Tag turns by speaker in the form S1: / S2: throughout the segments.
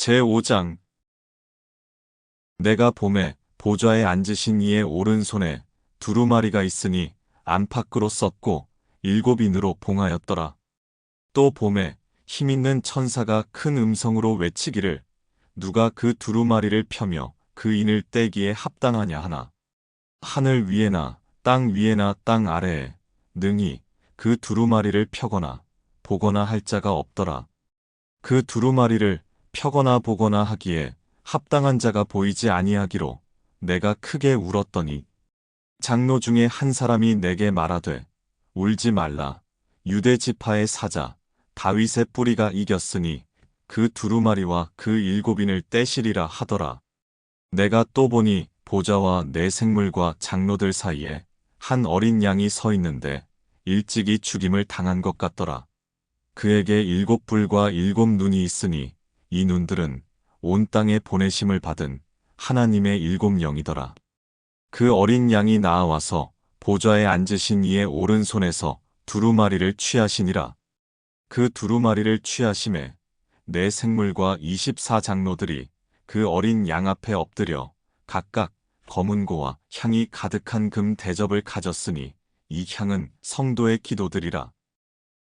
S1: 제5장 내가 봄에 보좌에 앉으신 이의 오른손에 두루마리가 있으니 안팎으로 썼고 7인으로 봉하였더라. 또 봄에 힘있는 천사가 큰 음성으로 외치기를 누가 그 두루마리를 펴며 그 인을 떼기에 합당하냐 하나. 하늘 위에나 땅 위에나 땅 아래에 능히 그 두루마리를 펴거나 보거나 할 자가 없더라. 그 두루마리를 펴거나 보거나 하기에 합당한 자가 보이지 아니하기로 내가 크게 울었더니 장로 중에 한 사람이 내게 말하되 울지 말라. 유대 지파의 사자 다윗의 뿌리가 이겼으니 그 두루마리와 그 7인을 떼시리라 하더라. 내가 또 보니 보좌와 내 생물과 장로들 사이에 한 어린 양이 서 있는데 일찍이 죽임을 당한 것 같더라. 그에게 7불과 7눈이 있으니 이 눈들은 온 땅에 보내심을 받은 하나님의 7영이더라. 그 어린 양이 나아와서 보좌에 앉으신 이의 오른손에서 두루마리를 취하시니라. 그 두루마리를 취하심에 내 생물과 24장로들이 그 어린 양 앞에 엎드려 각각 검은고와 향이 가득한 금 대접을 가졌으니 이 향은 성도의 기도들이라.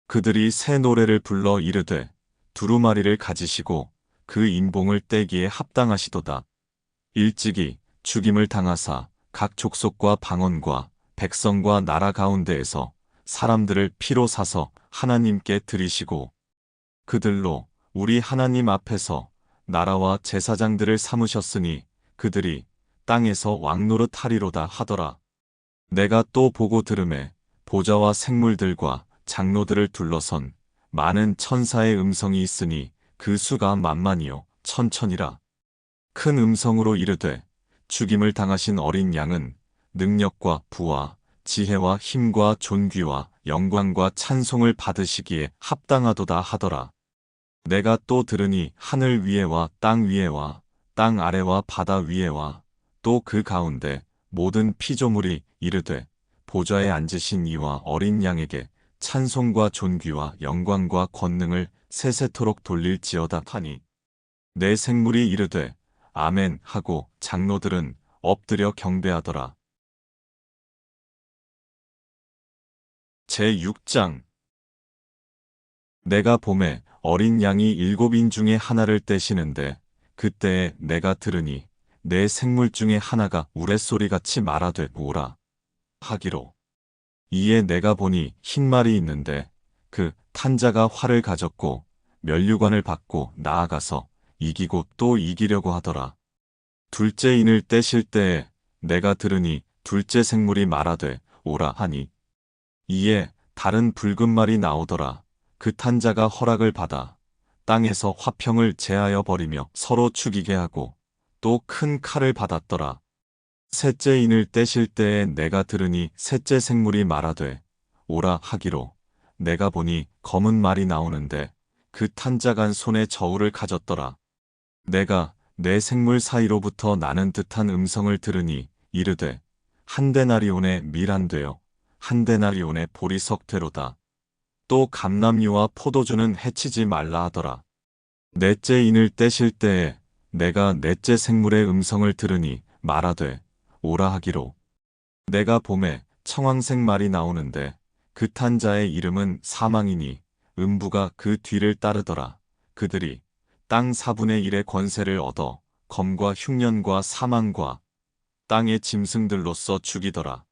S1: 그들이 새 노래를 불러 이르되 두루마리를 가지시고 그 인봉을 떼기에 합당하시도다. 일찍이 죽임을 당하사 각 족속과 방언과 백성과 나라 가운데에서 사람들을 피로 사서 하나님께 드리시고 그들로 우리 하나님 앞에서 나라와 제사장들을 삼으셨으니 그들이 땅에서 왕노릇 하리로다 하더라. 내가 또 보고 들으매 보좌와 생물들과 장로들을 둘러선 많은 천사의 음성이 있으니 그 수가 만만이요 천천이라. 큰 음성으로 이르되 죽임을 당하신 어린 양은 능력과 부와 지혜와 힘과 존귀와 영광과 찬송을 받으시기에 합당하도다 하더라. 내가 또 들으니 하늘 위에와 땅 위에와 땅 아래와 바다 위에와 또 그 가운데 모든 피조물이 이르되 보좌에 앉으신 이와 어린 양에게 찬송과 존귀와 영광과 권능을 세세토록 돌릴지어다 하니 내 생물이 이르되 아멘 하고 장로들은 엎드려 경배하더라. 제6장 내가 봄에 어린 양이 7인 중에 하나를 떼시는데 그때에 내가 들으니 내 생물 중에 하나가 우레소리같이 말하되 오라 하기로 이에 내가 보니 흰 말이 있는데 그 탄자가 활을 가졌고 면류관을 받고 나아가서 이기고 또 이기려고 하더라. 둘째 인을 떼실 때에 내가 들으니 둘째 생물이 말하되 오라 하니 이에 다른 붉은 말이 나오더라. 그 탄자가 허락을 받아 땅에서 화평을 제하여 버리며 서로 죽이게 하고 또 큰 칼을 받았더라. 셋째 인을 떼실 때에 내가 들으니 셋째 생물이 말하되 오라 하기로 내가 보니 검은 말이 나오는데 그 탄자간 손에 저울을 가졌더라. 내가 내 생물 사이로부터 나는 듯한 음성을 들으니 이르되 한 데나리온의 밀1 한 데나리온의 보리 석되로다. 또 감람류와 포도주는 해치지 말라 하더라. 넷째 인을 떼실 때에 내가 넷째 생물의 음성을 들으니 말하되 오라 하기로 내가 봄에 청황색 말이 나오는데 그 탄자의 이름은 사망이니 음부가 그 뒤를 따르더라. 그들이 땅 4분의 1의 권세를 얻어 검과 흉년과 사망과 땅의 짐승들로서 죽이더라.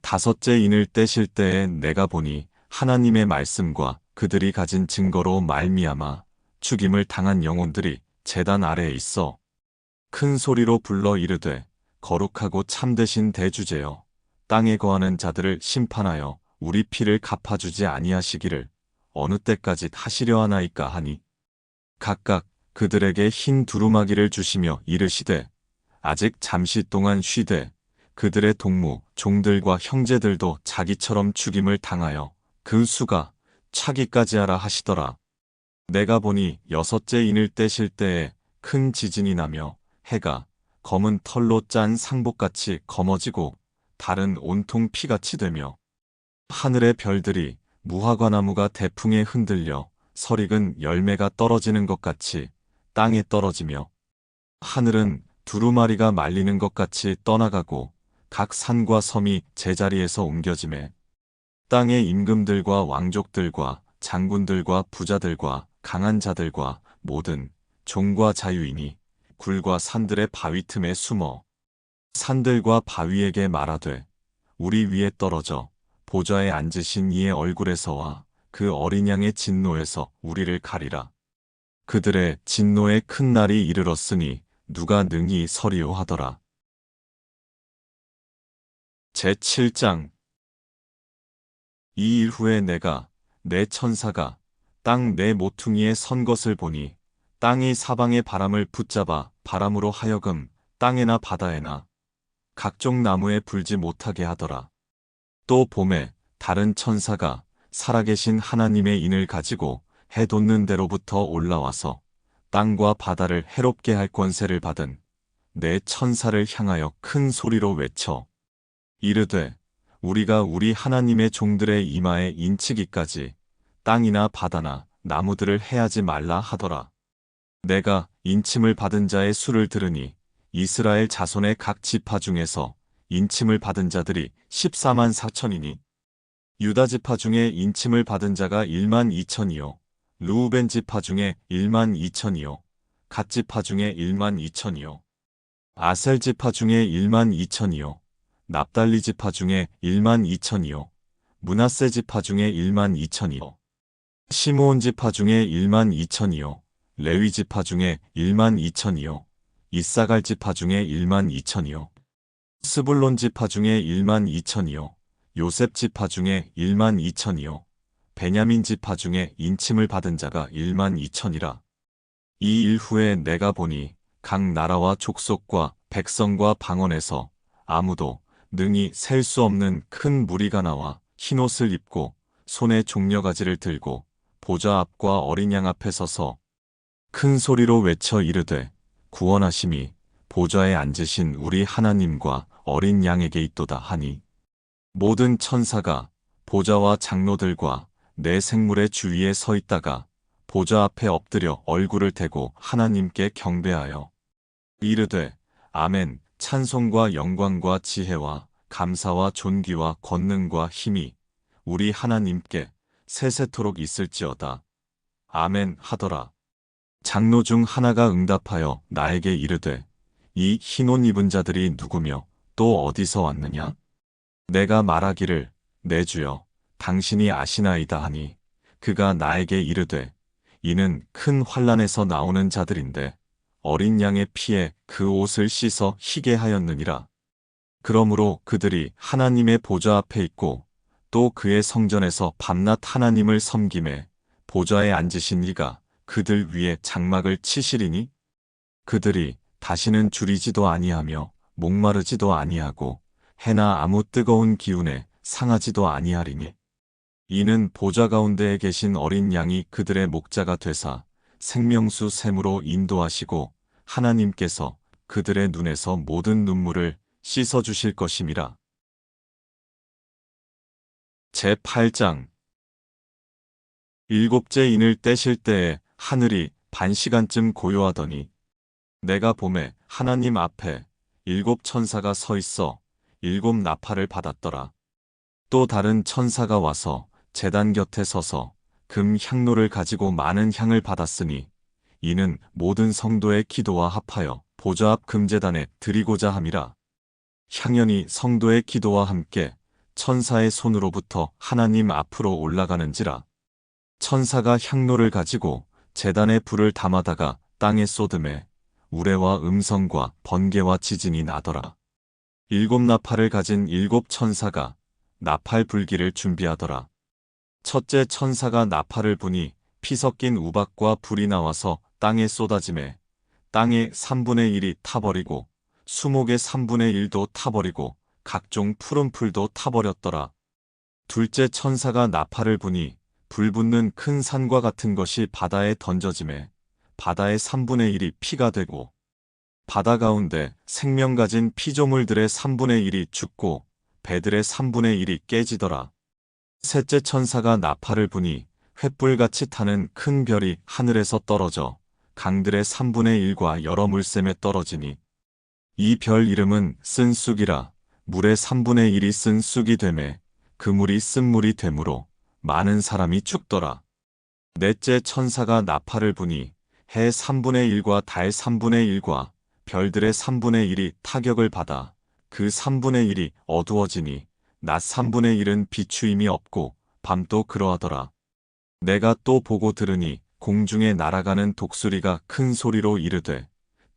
S1: 다섯째 인을 떼실 때에 내가 보니 하나님의 말씀과 그들이 가진 증거로 말미암아 죽임을 당한 영혼들이 제단 아래에 있어 큰 소리로 불러 이르되 거룩하고 참되신 대주제여 땅에 거하는 자들을 심판하여 우리 피를 갚아주지 아니하시기를 어느 때까지 하시려 하나이까 하니 각각 그들에게 흰 두루마기를 주시며 이르시되 아직 잠시 동안 쉬되 그들의 동무 종들과 형제들도 자기처럼 죽임을 당하여 그 수가 차기까지 하라 하시더라. 내가 보니 여섯째 인을 떼실 때에 큰 지진이 나며 해가 검은 털로 짠 상복같이 검어지고 달은 온통 피같이 되며 하늘의 별들이 무화과나무가 대풍에 흔들려 설익은 열매가 떨어지는 것 같이 땅에 떨어지며 하늘은 두루마리가 말리는 것 같이 떠나가고 각 산과 섬이 제자리에서 옮겨지매 땅의 임금들과 왕족들과 장군들과 부자들과 강한 자들과 모든 종과 자유인이 굴과 산들의 바위 틈에 숨어 산들과 바위에게 말하되 우리 위에 떨어져 보좌에 앉으신 이의 얼굴에서와 그 어린 양의 진노에서 우리를 가리라. 그들의 진노의 큰 날이 이르렀으니 누가 능히 서리요 하더라. 제7장. 이 일 후에 내가 내 천사가 땅 내 모퉁이에 선 것을 보니 땅이 사방의 바람을 붙잡아 바람으로 하여금 땅에나 바다에나 각종 나무에 불지 못하게 하더라. 또 봄에 다른 천사가 살아계신 하나님의 인을 가지고 해 돋는 데로부터 올라와서 땅과 바다를 해롭게 할 권세를 받은 내 천사를 향하여 큰 소리로 외쳐 이르되 우리가 우리 하나님의 종들의 이마에 인치기까지 땅이나 바다나 나무들을 해하지 말라 하더라. 내가 인침을 받은 자의 수를 들으니 이스라엘 자손의 각 지파 중에서 인침을 받은 자들이 14만 4천이니 유다 지파 중에 인침을 받은 자가 1만 2천이요 르우벤 지파 중에 1만 2천이요 갓 지파 중에 1만 2천이요 아셀 지파 중에 1만 2천이요 납달리 지파 중에 1만 2천이요 므낫세 지파 중에 1만 2천이요 시므온 지파 중에 1만 2천이요 레위 지파 중에 1만 2천이요 이사갈 지파 중에 1만 2천이요 스불론 지파 중에 1만 2천이요 요셉 지파 중에 1만 2천이요 베냐민 지파 중에 인침을 받은 자가 1만 2천이라. 이 일 후에 내가 보니 각 나라와 족속과 백성과 방언에서 아무도 능히 셀 수 없는 큰 무리가 나와 흰옷을 입고 손에 종려가지를 들고 보좌 앞과 어린 양 앞에 서서 큰 소리로 외쳐 이르되 구원하심이 보좌에 앉으신 우리 하나님과 어린 양에게 있도다 하니 모든 천사가 보좌와 장로들과 내 생물의 주위에 서 있다가 보좌 앞에 엎드려 얼굴을 대고 하나님께 경배하여 이르되 아멘 찬송과 영광과 지혜와 감사와 존귀와 권능과 힘이 우리 하나님께 세세토록 있을지어다. 아멘 하더라. 장로 중 하나가 응답하여 나에게 이르되 이 흰옷 입은 자들이 누구며 또 어디서 왔느냐? 내가 말하기를 내 주여 당신이 아시나이다 하니 그가 나에게 이르되 이는 큰 환난에서 나오는 자들인데 어린 양의 피에 그 옷을 씻어 희게 하였느니라. 그러므로 그들이 하나님의 보좌 앞에 있고 또 그의 성전에서 밤낮 하나님을 섬김에 보좌에 앉으신 이가 그들 위에 장막을 치시리니 그들이 다시는 줄이지도 아니하며 목마르지도 아니하고 해나 아무 뜨거운 기운에 상하지도 아니하리니 이는 보좌 가운데에 계신 어린 양이 그들의 목자가 되사 생명수 샘으로 인도하시고 하나님께서 그들의 눈에서 모든 눈물을 씻어주실 것임이라. 제8장. 일곱째 인을 떼실 때에 하늘이 반시간쯤 고요하더니 내가 봄에 하나님 앞에 7 천사가 서 있어 7 나팔을 받았더라. 또 다른 천사가 와서 제단 곁에 서서 금 향로를 가지고 많은 향을 받았으니 이는 모든 성도의 기도와 합하여 보좌 앞 금제단에 드리고자 함이라. 향연이 성도의 기도와 함께 천사의 손으로부터 하나님 앞으로 올라가는지라. 천사가 향로를 가지고 제단에 불을 담아다가 땅에 쏟음에 우레와 음성과 번개와 지진이 나더라. 7 나팔을 가진 7 천사가 나팔 불기를 준비하더라. 첫째 천사가 나팔을 부니 피 섞인 우박과 불이 나와서 땅에 쏟아지매 땅의 3분의 1이 타버리고 수목의 3분의 1도 타버리고 각종 푸른 풀도 타버렸더라. 둘째 천사가 나팔을 부니 불 붙는 큰 산과 같은 것이 바다에 던져지매 바다의 3분의 1이 피가 되고 바다 가운데 생명 가진 피조물들의 3분의 1이 죽고 배들의 3분의 1이 깨지더라. 셋째 천사가 나팔을 부니 횃불같이 타는 큰 별이 하늘에서 떨어져 강들의 3분의 1과 여러 물샘에 떨어지니 이 별 이름은 쓴 쑥이라. 물의 3분의 1이 쓴 쑥이 되매 그 물이 쓴 물이 되므로 많은 사람이 죽더라. 넷째 천사가 나팔을 부니 해 3분의 1과 달 3분의 1과 별들의 3분의 1이 타격을 받아 그 3분의 1이 어두워지니 낮 3분의 1은 비추임이 없고 밤도 그러하더라. 내가 또 보고 들으니 공중에 날아가는 독수리가 큰 소리로 이르되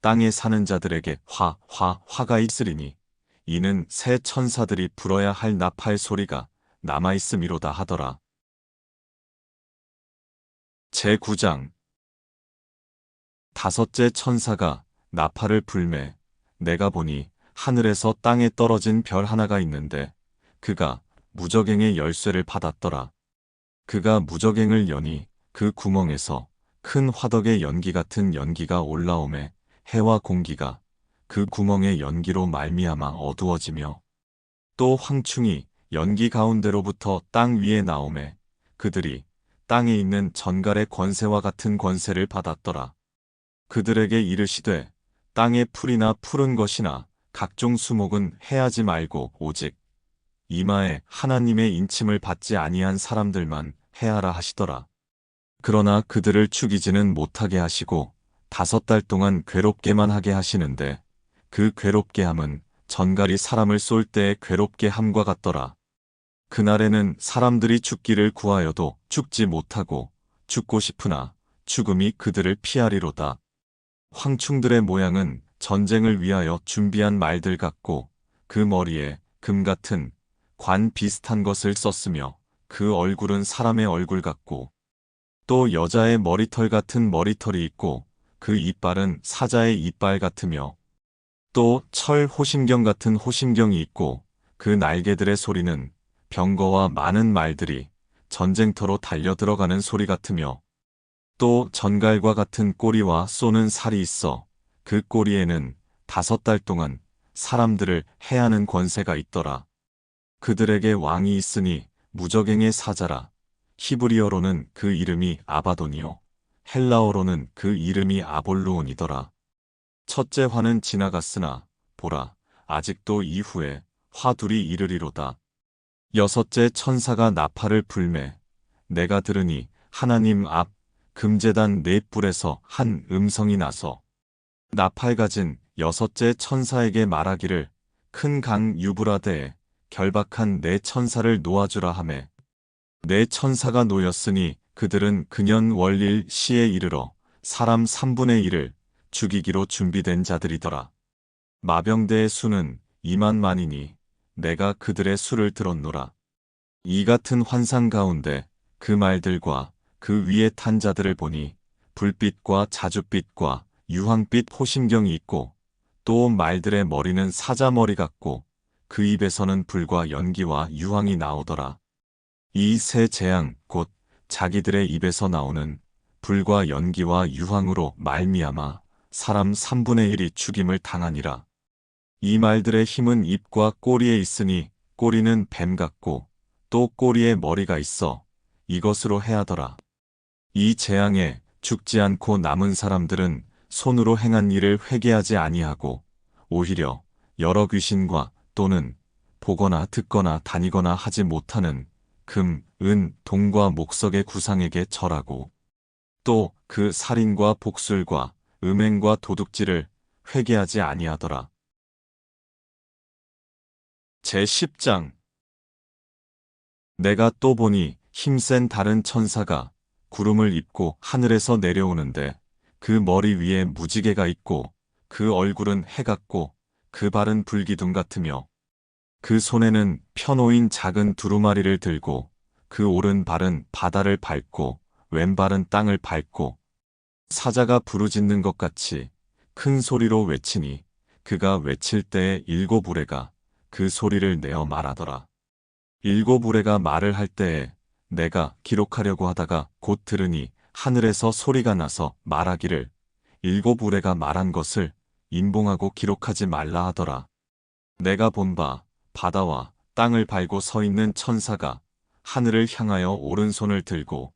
S1: 땅에 사는 자들에게 화가 있으리니 이는 새 천사들이 불어야 할 나팔 소리가 남아있음이로다 하더라. 제9장. 다섯째 천사가 나팔을 불매 내가 보니 하늘에서 땅에 떨어진 별 하나가 있는데 그가 무저갱의 열쇠를 받았더라. 그가 무저갱을 여니 그 구멍에서 큰 화덕의 연기 같은 연기가 올라오매 해와 공기가 그 구멍의 연기로 말미암아 어두워지며 또 황충이 연기 가운데로부터 땅 위에 나오매 그들이 땅에 있는 전갈의 권세와 같은 권세를 받았더라. 그들에게 이르시되 땅의 풀이나 푸른 것이나 각종 수목은 해하지 말고 오직 이마에 하나님의 인침을 받지 아니한 사람들만 해하라 하시더라. 그러나 그들을 죽이지는 못하게 하시고 5달 동안 괴롭게만 하게 하시는데 그 괴롭게 함은 전갈이 사람을 쏠 때의 괴롭게 함과 같더라. 그날에는 사람들이 죽기를 구하여도 죽지 못하고 죽고 싶으나 죽음이 그들을 피하리로다. 황충들의 모양은 전쟁을 위하여 준비한 말들 같고 그 머리에 금 같은 관 비슷한 것을 썼으며 그 얼굴은 사람의 얼굴 같고 또 여자의 머리털 같은 머리털이 있고 그 이빨은 사자의 이빨 같으며 또 철 호심경 같은 호심경이 있고 그 날개들의 소리는 병거와 많은 말들이 전쟁터로 달려 들어가는 소리 같으며 또 전갈과 같은 꼬리와 쏘는 살이 있어 그 꼬리에는 5달 동안 사람들을 해하는 권세가 있더라. 그들에게 왕이 있으니 무저갱의 사자라. 히브리어로는 그 이름이 아바돈이요 헬라어로는 그 이름이 아볼루온이더라. 첫째 화는 지나갔으나 보라 아직도 이후에 화 둘이 이르리로다. 여섯째 천사가 나팔을 불매 내가 들으니 하나님 앞 금제단 네 뿔에서 한 음성이 나서 나팔 가진 여섯째 천사에게 말하기를 큰 강 유브라데에 결박한 네 천사를 놓아주라 하매 네 천사가 놓였으니 그들은 그년 월일 시에 이르러 사람 3분의 1을 죽이기로 준비된 자들이더라. 마병대의 수는 2만만이니 내가 그들의 수를 들었노라. 이 같은 환상 가운데 그 말들과 그 위에 탄 자들을 보니 불빛과 자줏빛과 유황빛 호심경이 있고 또 말들의 머리는 사자 머리 같고 그 입에서는 불과 연기와 유황이 나오더라. 이 세 재앙 곧 자기들의 입에서 나오는 불과 연기와 유황으로 말미암아 사람 3분의 1이 죽임을 당하니라. 이 말들의 힘은 입과 꼬리에 있으니 꼬리는 뱀 같고 또 꼬리에 머리가 있어 이것으로 해하더라. 이 재앙에 죽지 않고 남은 사람들은 손으로 행한 일을 회개하지 아니하고 오히려 여러 귀신과 또는 보거나 듣거나 다니거나 하지 못하는 금, 은, 동과 목석의 구상에게 절하고 또 그 살인과 복술과 음행과 도둑질을 회개하지 아니하더라. 제10장. 내가 또 보니 힘센 다른 천사가 구름을 입고 하늘에서 내려오는데 그 머리 위에 무지개가 있고 그 얼굴은 해 같고 그 발은 불기둥 같으며 그 손에는 펴놓인 작은 두루마리를 들고 그 오른발은 바다를 밟고 왼발은 땅을 밟고 사자가 부르짖는 것 같이 큰 소리로 외치니 그가 외칠 때에 7 우레가 그 소리를 내어 말하더라. 7 우레가 말을 할 때에 내가 기록하려고 하다가 곧 들으니 하늘에서 소리가 나서 말하기를 7 우레가 말한 것을 인봉하고 기록하지 말라 하더라. 내가 본 바 바다와 땅을 밟고 서 있는 천사가 하늘을 향하여 오른손을 들고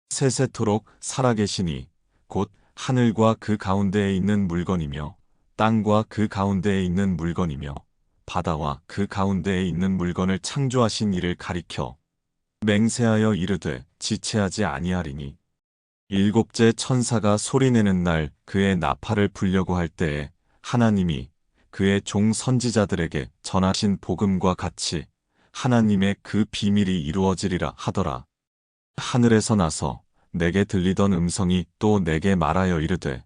S1: 세세토록 살아계시니 곧 하늘과 그 가운데에 있는 물건이며 땅과 그 가운데에 있는 물건이며 바다와 그 가운데에 있는 물건을 창조하신 이를 가리켜 맹세하여 이르되 지체하지 아니하리니 일곱째 천사가 소리내는 날 그의 나팔을 불려고 할 때에 하나님이 그의 종 선지자들에게 전하신 복음과 같이 하나님의 그 비밀이 이루어지리라 하더라. 하늘에서 나서 내게 들리던 음성이 또 내게 말하여 이르되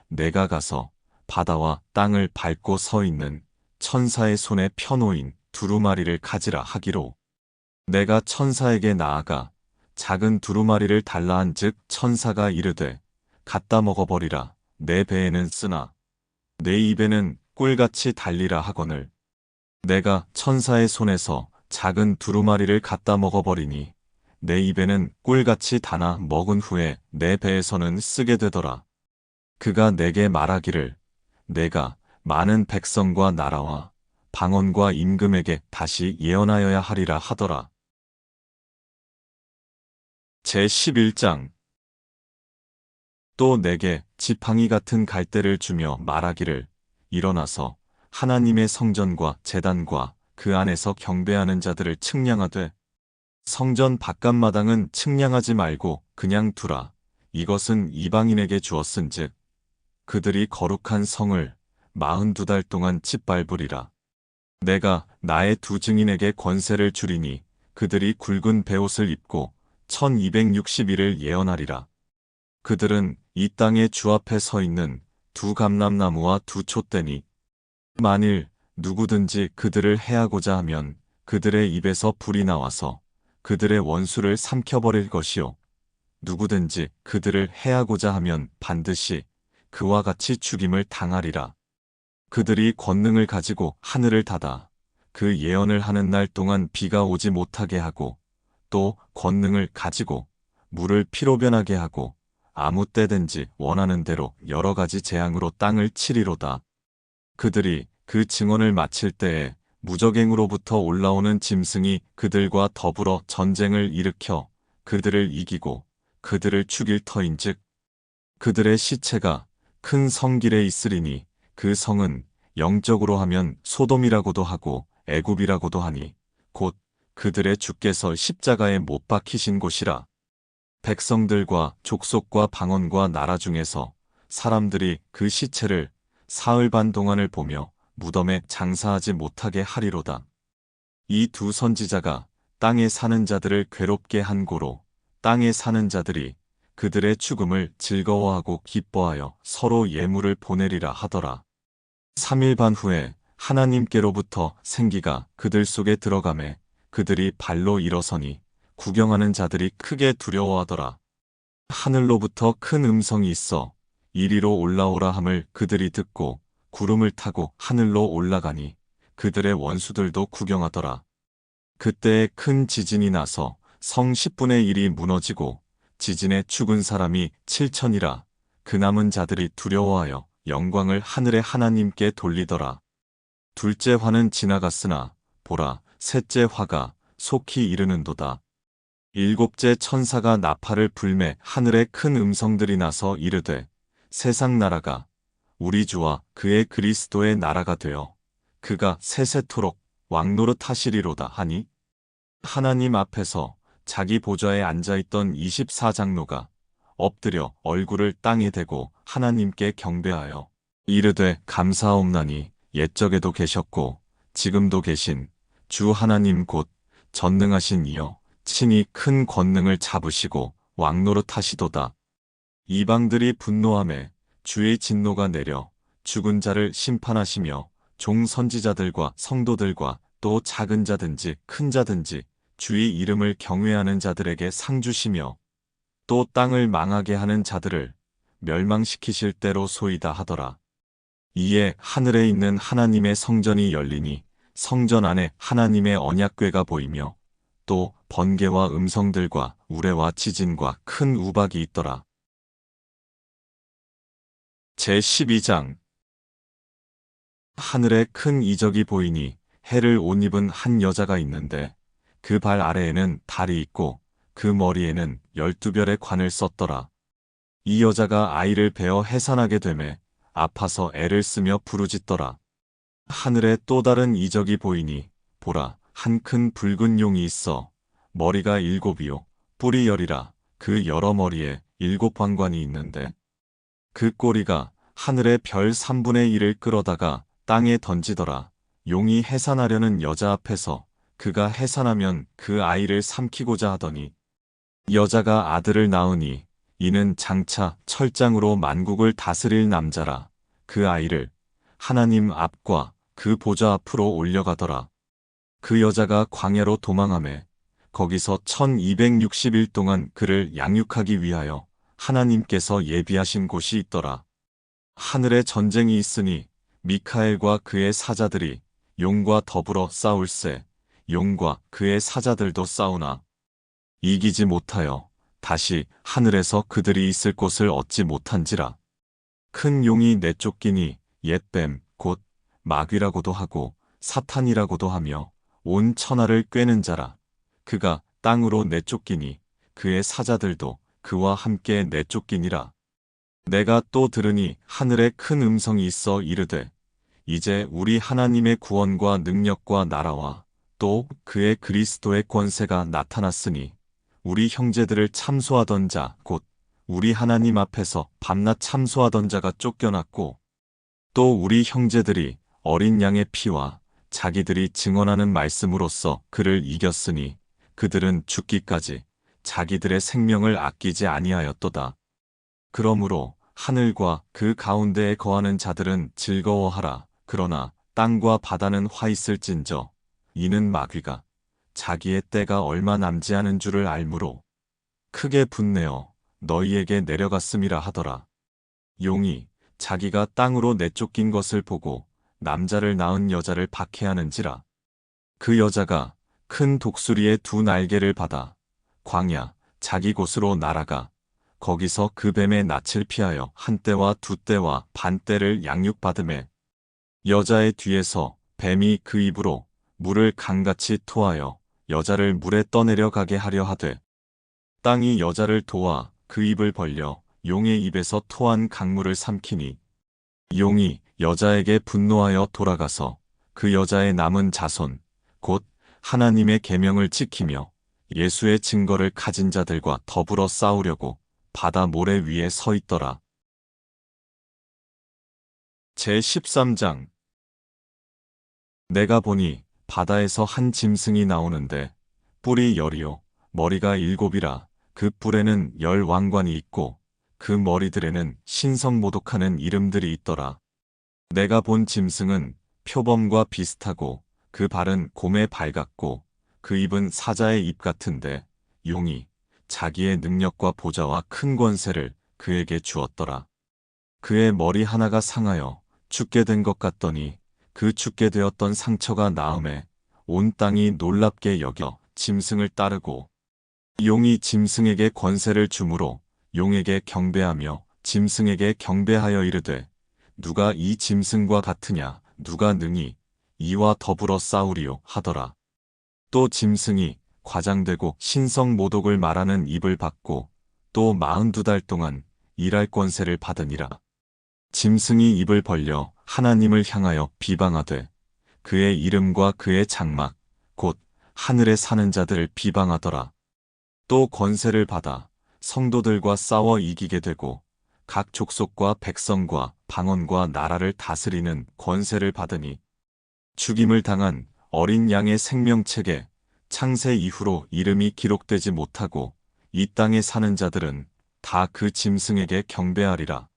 S1: 내가 가서 바다와 땅을 밟고 서 있는 천사의 손에 펴놓인 두루마리를 가지라 하기로 내가 천사에게 나아가 작은 두루마리를 달라 한즉 천사가 이르되 갖다 먹어버리라 내 배에는 쓰나 내 입에는 꿀같이 달리라 하거늘 내가 천사의 손에서 작은 두루마리를 갖다 먹어버리니 내 입에는 꿀같이 다나 먹은 후에 내 배에서는 쓰게 되더라. 그가 내게 말하기를 내가 많은 백성과 나라와 방언과 임금에게 다시 예언하여야 하리라 하더라. 제11장 또 내게 지팡이 같은 갈대를 주며 말하기를 일어나서 하나님의 성전과 제단과 그 안에서 경배하는 자들을 측량하되 성전 바깥마당은 측량하지 말고 그냥 두라. 이것은 이방인에게 주었은즉 그들이 거룩한 성을 42달 동안 짓밟으리라. 내가 나의 두 증인에게 권세를 주리니 그들이 굵은 베옷을 입고 1260일을 예언하리라. 그들은 이 땅의 주 앞에 서 있는 두 감람나무와 두 촛대니 만일 누구든지 그들을 해하고자 하면 그들의 입에서 불이 나와서 그들의 원수를 삼켜버릴 것이요 누구든지 그들을 해하고자 하면 반드시 그와 같이 죽임을 당하리라. 그들이 권능을 가지고 하늘을 닫아 그 예언을 하는 날 동안 비가 오지 못하게 하고 또 권능을 가지고 물을 피로 변하게 하고 아무 때든지 원하는 대로 여러 가지 재앙으로 땅을 치리로다. 그들이 그 증언을 마칠 때에 무적행으로부터 올라오는 짐승이 그들과 더불어 전쟁을 일으켜 그들을 이기고 그들을 죽일 터인즉 그들의 시체가 큰 성길에 있으리니 그 성은 영적으로 하면 소돔이라고도 하고 애굽이라고도 하니 곧 그들의 주께서 십자가에 못 박히신 곳이라. 백성들과 족속과 방언과 나라 중에서 사람들이 그 시체를 사흘 반 동안을 보며 무덤에 장사하지 못하게 하리로다. 이 두 선지자가 땅에 사는 자들을 괴롭게 한 고로 땅에 사는 자들이 그들의 죽음을 즐거워하고 기뻐하여 서로 예물을 보내리라 하더라. 3일 반 후에 하나님께로부터 생기가 그들 속에 들어가매 그들이 발로 일어서니 구경하는 자들이 크게 두려워하더라. 하늘로부터 큰 음성이 있어 이리로 올라오라 함을 그들이 듣고 구름을 타고 하늘로 올라가니 그들의 원수들도 구경하더라. 그때에 큰 지진이 나서 성 10분의 1이 무너지고 지진에 죽은 사람이 7천이라. 그 남은 자들이 두려워하여 영광을 하늘의 하나님께 돌리더라. 둘째 화는 지나갔으나 보라 셋째 화가 속히 이르는도다. 일곱째 천사가 나팔을 불매 하늘에 큰 음성들이 나서 이르되 세상 나라가 우리 주와 그의 그리스도의 나라가 되어 그가 세세토록 왕노릇 하시리로다 하니 하나님 앞에서 자기 보좌에 앉아있던 24장로가 엎드려 얼굴을 땅에 대고 하나님께 경배하여 이르되 감사하옵나니 옛적에도 계셨고 지금도 계신 주 하나님 곧 전능하신 이여 친히 큰 권능을 잡으시고 왕노릇 하시도다. 이방들이 분노하매 주의 진노가 내려 죽은 자를 심판하시며 종 선지자들과 성도들과 또 작은 자든지 큰 자든지 주의 이름을 경외하는 자들에게 상 주시며 또 땅을 망하게 하는 자들을 멸망시키실 때로 소이다 하더라. 이에 하늘에 있는 하나님의 성전이 열리니 성전 안에 하나님의 언약궤가 보이며 또 번개와 음성들과 우레와 지진과 큰 우박이 있더라. 제12장 하늘에 큰 이적이 보이니 해를 옷 입은 한 여자가 있는데 그 발 아래에는 달이 있고 그 머리에는 12별의 관을 썼더라. 이 여자가 아이를 베어 해산하게 되매 아파서 애를 쓰며 부르짖더라. 하늘에 또 다른 이적이 보이니 보라, 한 큰 붉은 용이 있어 머리가 7이요 뿔이 10이라. 그 여러 머리에 7왕관이 있는데 그 꼬리가 하늘의 별 3분의 1을 끌어다가 땅에 던지더라. 용이 해산하려는 여자 앞에서 그가 해산하면 그 아이를 삼키고자 하더니 여자가 아들을 낳으니 이는 장차 철장으로 만국을 다스릴 남자라. 그 아이를 하나님 앞과 그 보좌 앞으로 올려가더라. 그 여자가 광야로 도망하매 거기서 1260일 동안 그를 양육하기 위하여 하나님께서 예비하신 곳이 있더라. 하늘에 전쟁이 있으니 미카엘과 그의 사자들이 용과 더불어 싸울세. 용과 그의 사자들도 싸우나 이기지 못하여 다시 하늘에서 그들이 있을 곳을 얻지 못한지라. 큰 용이 내쫓기니 옛뱀 곧 마귀라고도 하고 사탄이라고도 하며 온 천하를 꿰는 자라. 그가 땅으로 내쫓기니 그의 사자들도 그와 함께 내쫓기니라. 내가 또 들으니 하늘에 큰 음성이 있어 이르되 이제 우리 하나님의 구원과 능력과 나라와 또 그의 그리스도의 권세가 나타났으니 우리 형제들을 참소하던 자 곧 우리 하나님 앞에서 밤낮 참소하던 자가 쫓겨났고 또 우리 형제들이 어린 양의 피와 자기들이 증언하는 말씀으로써 그를 이겼으니 그들은 죽기까지 자기들의 생명을 아끼지 아니하였도다. 그러므로 하늘과 그 가운데에 거하는 자들은 즐거워하라. 그러나 땅과 바다는 화 있을진저 이는 마귀가 자기의 때가 얼마 남지 않은 줄을 알므로 크게 분내어 너희에게 내려갔음이라 하더라. 용이 자기가 땅으로 내쫓긴 것을 보고 남자를 낳은 여자를 박해하는지라. 그 여자가 큰 독수리의 2 날개를 받아 광야 자기 곳으로 날아가 거기서 그 뱀의 낯을 피하여 1때와 2때와 반때를 양육받으매 여자의 뒤에서 뱀이 그 입으로 물을 강같이 토하여 여자를 물에 떠내려 가게 하려 하되 땅이 여자를 도와 그 입을 벌려 용의 입에서 토한 강물을 삼키니 용이 여자에게 분노하여 돌아가서 그 여자의 남은 자손 곧 하나님의 계명을 지키며 예수의 증거를 가진 자들과 더불어 싸우려고 바다 모래 위에 서 있더라. 제13장 내가 보니 바다에서 한 짐승이 나오는데 뿔이 10이요 머리가 7이라. 그 뿔에는 10왕관이 있고 그 머리들에는 신성모독하는 이름들이 있더라. 내가 본 짐승은 표범과 비슷하고 그 발은 곰의 발 같고 그 입은 사자의 입 같은데 용이 자기의 능력과 보좌와 큰 권세를 그에게 주었더라. 그의 머리 하나가 상하여 죽게 된 것 같더니 그 죽게 되었던 상처가 나음에 온 땅이 놀랍게 여겨 짐승을 따르고 용이 짐승에게 권세를 주므로 용에게 경배하며 짐승에게 경배하여 이르되 누가 이 짐승과 같으냐 누가 능히 이와 더불어 싸우리요 하더라. 또 짐승이 과장되고 신성모독을 말하는 입을 받고 또 42달 동안 일할 권세를 받으니라. 짐승이 입을 벌려 하나님을 향하여 비방하되 그의 이름과 그의 장막 곧 하늘에 사는 자들을 비방하더라. 또 권세를 받아 성도들과 싸워 이기게 되고 각 족속과 백성과 방언과 나라를 다스리는 권세를 받으니 죽임을 당한 어린 양의 생명책에 창세 이후로 이름이 기록되지 못하고 이 땅에 사는 자들은 다 그 짐승에게 경배하리라.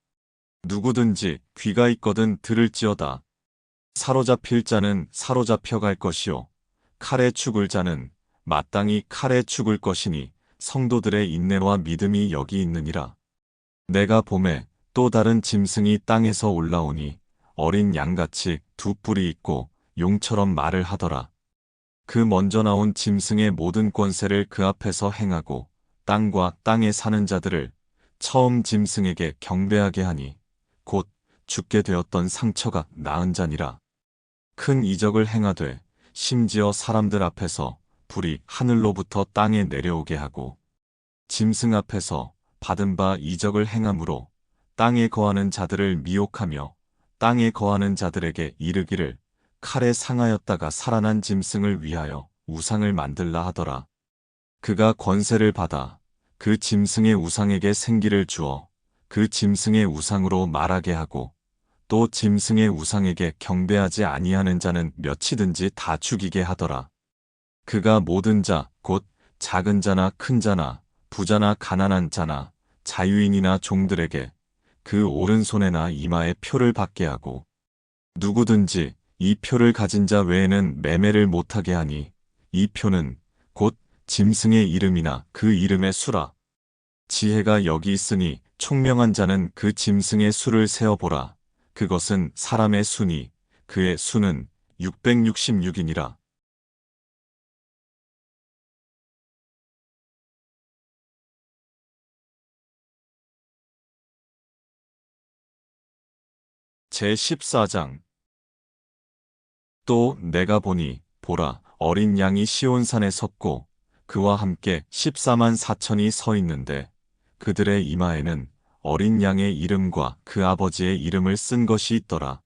S1: 누구든지 귀가 있거든 들을지어다. 사로잡힐 자는 사로잡혀 갈 것이요 칼에 죽을 자는 마땅히 칼에 죽을 것이니 성도들의 인내와 믿음이 여기 있느니라. 내가 봄에 또 다른 짐승이 땅에서 올라오니 어린 양같이 2뿔이 있고 용처럼 말을 하더라. 그 먼저 나온 짐승의 모든 권세를 그 앞에서 행하고 땅과 땅에 사는 자들을 처음 짐승에게 경배하게 하니 곧 죽게 되었던 상처가 나은 자니라. 큰 이적을 행하되 심지어 사람들 앞에서 불이 하늘로부터 땅에 내려오게 하고 짐승 앞에서 받은 바 이적을 행함으로 땅에 거하는 자들을 미혹하며 땅에 거하는 자들에게 이르기를 칼에 상하였다가 살아난 짐승을 위하여 우상을 만들라 하더라. 그가 권세를 받아 그 짐승의 우상에게 생기를 주어 그 짐승의 우상으로 말하게 하고 또 짐승의 우상에게 경배하지 아니하는 자는 몇이든지 다 죽이게 하더라. 그가 모든 자, 곧 작은 자나 큰 자나 부자나 가난한 자나 자유인이나 종들에게 그 오른손에나 이마에 표를 받게 하고 누구든지 이 표를 가진 자 외에는 매매를 못하게 하니 이 표는 곧 짐승의 이름이나 그 이름의 수라. 지혜가 여기 있으니 총명한 자는 그 짐승의 수를 세어보라. 그것은 사람의 수니 그의 수는 666이니라. 제14장. 또 내가 보니 보라 어린 양이 시온산에 섰고 그와 함께 14만 4천이 서 있는데 그들의 이마에는 어린 양의 이름과 그 아버지의 이름을 쓴 것이 있더라.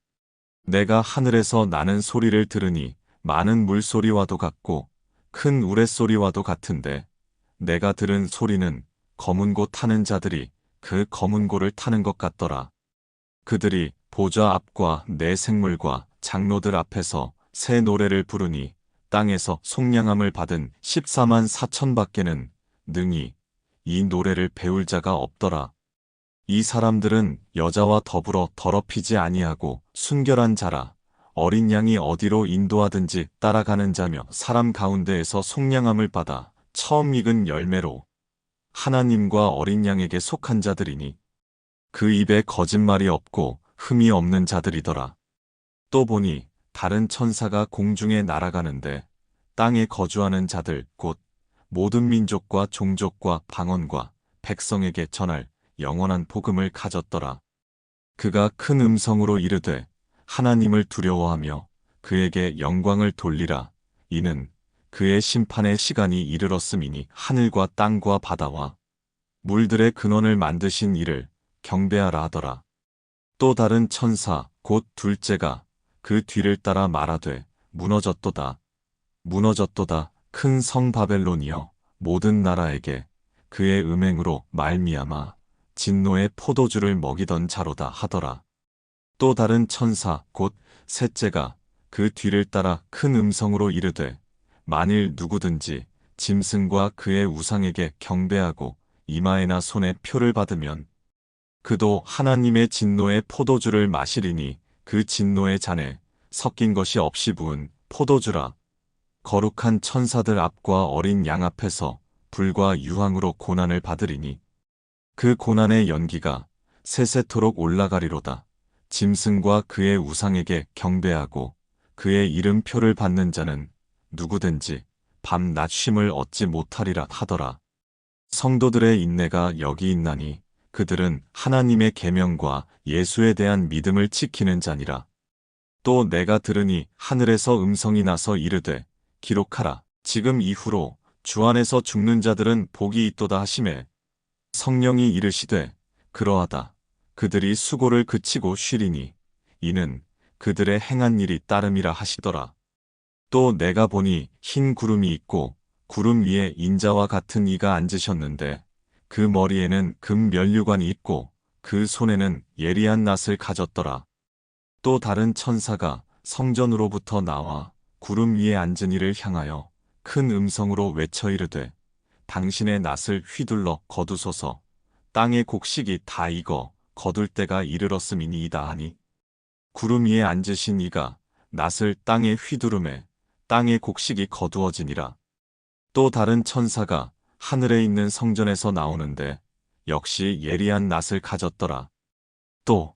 S1: 내가 하늘에서 나는 소리를 들으니 많은 물소리와도 같고 큰 우레소리와도 같은데 내가 들은 소리는 검은 고 타는 자들이 그 검은 고를 타는 것 같더라. 그들이 보좌 앞과 내 생물과 장로들 앞에서 새 노래를 부르니 땅에서 속량함을 받은 14만 4천 밖에는 능히 이 노래를 배울 자가 없더라. 이 사람들은 여자와 더불어 더럽히지 아니하고 순결한 자라. 어린 양이 어디로 인도하든지 따라가는 자며 사람 가운데에서 속량함을 받아 처음 익은 열매로 하나님과 어린 양에게 속한 자들이니 그 입에 거짓말이 없고 흠이 없는 자들이더라. 또 보니 다른 천사가 공중에 날아가는데 땅에 거주하는 자들 곧 모든 민족과 종족과 방언과 백성에게 전할 영원한 복음을 가졌더라. 그가 큰 음성으로 이르되 하나님을 두려워하며 그에게 영광을 돌리라. 이는 그의 심판의 시간이 이르렀음이니 하늘과 땅과 바다와 물들의 근원을 만드신 이를 경배하라 하더라. 또 다른 천사 곧 둘째가 그 뒤를 따라 말하되 무너졌도다. 무너졌도다. 큰 성 바벨론이여 모든 나라에게 그의 음행으로 말미암아 진노의 포도주를 먹이던 자로다 하더라. 또 다른 천사 곧 셋째가 그 뒤를 따라 큰 음성으로 이르되 만일 누구든지 짐승과 그의 우상에게 경배하고 이마에나 손에 표를 받으면 그도 하나님의 진노의 포도주를 마시리니 그 진노의 잔에 섞인 것이 없이 부은 포도주라. 거룩한 천사들 앞과 어린 양 앞에서 불과 유황으로 고난을 받으리니 그 고난의 연기가 세세토록 올라가리로다. 짐승과 그의 우상에게 경배하고 그의 이름표를 받는 자는 누구든지 밤낮 쉼을 얻지 못하리라 하더라. 성도들의 인내가 여기 있나니 그들은 하나님의 계명과 예수에 대한 믿음을 지키는 자니라. 또 내가 들으니 하늘에서 음성이 나서 이르되 기록하라. 지금 이후로 주 안에서 죽는 자들은 복이 있도다 하시매 성령이 이르시되 그러하다. 그들이 수고를 그치고 쉬리니 이는 그들의 행한 일이 따름이라 하시더라. 또 내가 보니 흰 구름이 있고 구름 위에 인자와 같은 이가 앉으셨는데 그 머리에는 금 면류관이 있고 그 손에는 예리한 낫을 가졌더라. 또 다른 천사가 성전으로부터 나와 구름 위에 앉은 이를 향하여 큰 음성으로 외쳐 이르되 당신의 낫을 휘둘러 거두소서. 땅의 곡식이 다 익어 거둘 때가 이르렀음이니이다 하니 구름 위에 앉으신 이가 낫을 땅에 휘두르매 땅의 곡식이 거두어지니라. 또 다른 천사가 하늘에 있는 성전에서 나오는데 역시 예리한 낫을 가졌더라. 또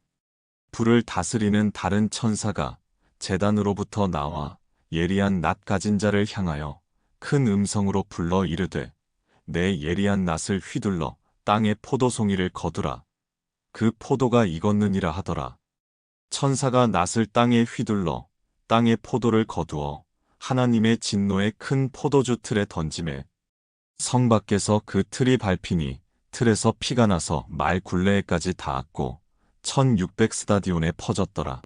S1: 불을 다스리는 다른 천사가 제단으로부터 나와 예리한 낫 가진 자를 향하여 큰 음성으로 불러 이르되 내 예리한 낫을 휘둘러 땅의 포도송이를 거두라. 그 포도가 익었느니라 하더라. 천사가 낫을 땅에 휘둘러 땅의 포도를 거두어 하나님의 진노의 큰 포도주 틀에 던지매 성 밖에서 그 틀이 밟히니 틀에서 피가 나서 말 굴레에까지 닿았고 1600 스타디온에 퍼졌더라.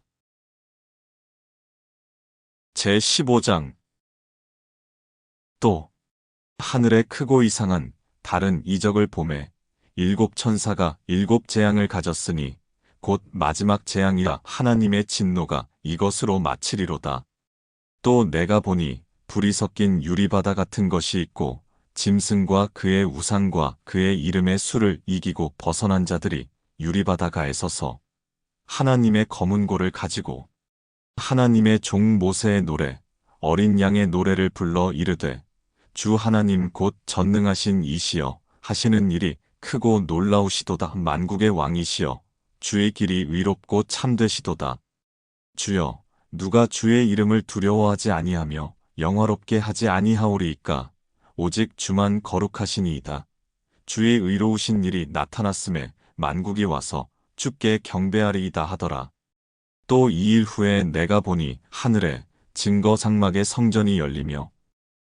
S1: 제15장. 또 하늘에 크고 이상한 다른 이적을 보매 일곱 천사가 일곱 재앙을 가졌으니 곧 마지막 재앙이라 하나님의 진노가 이것으로 마치리로다. 또 내가 보니 불이 섞인 유리바다 같은 것이 있고 짐승과 그의 우상과 그의 이름의 수를 이기고 벗어난 자들이 유리바다가에 서서 하나님의 검은 고를 가지고 하나님의 종 모세의 노래 어린 양의 노래를 불러 이르되 주 하나님 곧 전능하신 이시여 하시는 일이 크고 놀라우시도다. 만국의 왕이시여 주의 길이 의롭고 참되시도다. 주여 누가 주의 이름을 두려워하지 아니하며 영화롭게 하지 아니하오리이까. 오직 주만 거룩하시니이다. 주의 의로우신 일이 나타났음에 만국이 와서 주께 경배하리이다 하더라. 또 2일 후에 내가 보니 하늘에 증거 장막의 성전이 열리며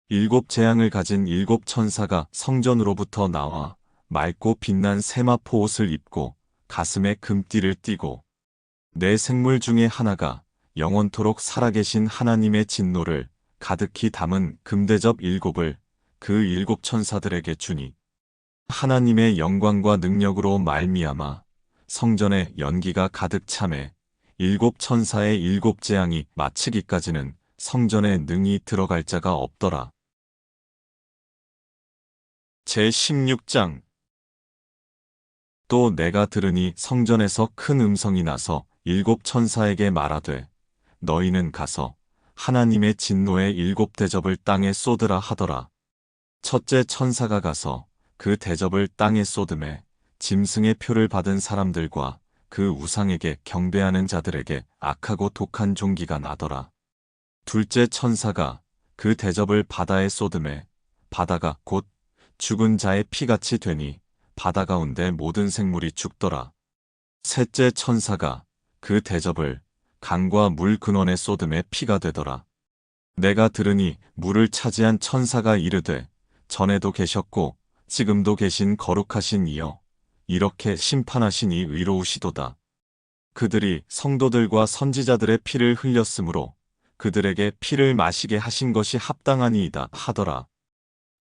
S1: 일곱 재앙을 가진 일곱 천사가 성전으로부터 나와 맑고 빛난 세마포 옷을 입고 가슴에 금띠를 띠고 네 생물 중에 하나가 영원토록 살아계신 하나님의 진노를 가득히 담은 금대접 일곱을 그 일곱 천사들에게 주니 하나님의 영광과 능력으로 말미암아 성전에 연기가 가득 차매 일곱 천사의 일곱 재앙이 마치기까지는 성전에 능히 들어갈 자가 없더라. 제16장. 또 내가 들으니 성전에서 큰 음성이 나서 일곱 천사에게 말하되 너희는 가서 하나님의 진노의 일곱 대접을 땅에 쏟으라 하더라. 첫째 천사가 가서 그 대접을 땅에 쏟음에 짐승의 표를 받은 사람들과 그 우상에게 경배하는 자들에게 악하고 독한 종기가 나더라. 둘째 천사가 그 대접을 바다에 쏟음에 바다가 곧 죽은 자의 피같이 되니 바다 가운데 모든 생물이 죽더라. 셋째 천사가 그 대접을 강과 물 근원에 쏟음에 피가 되더라. 내가 들으니 물을 차지한 천사가 이르되 전에도 계셨고 지금도 계신 거룩하신 이여 이렇게 심판하시니 의로우시도다. 그들이 성도들과 선지자들의 피를 흘렸으므로 그들에게 피를 마시게 하신 것이 합당하니이다 하더라.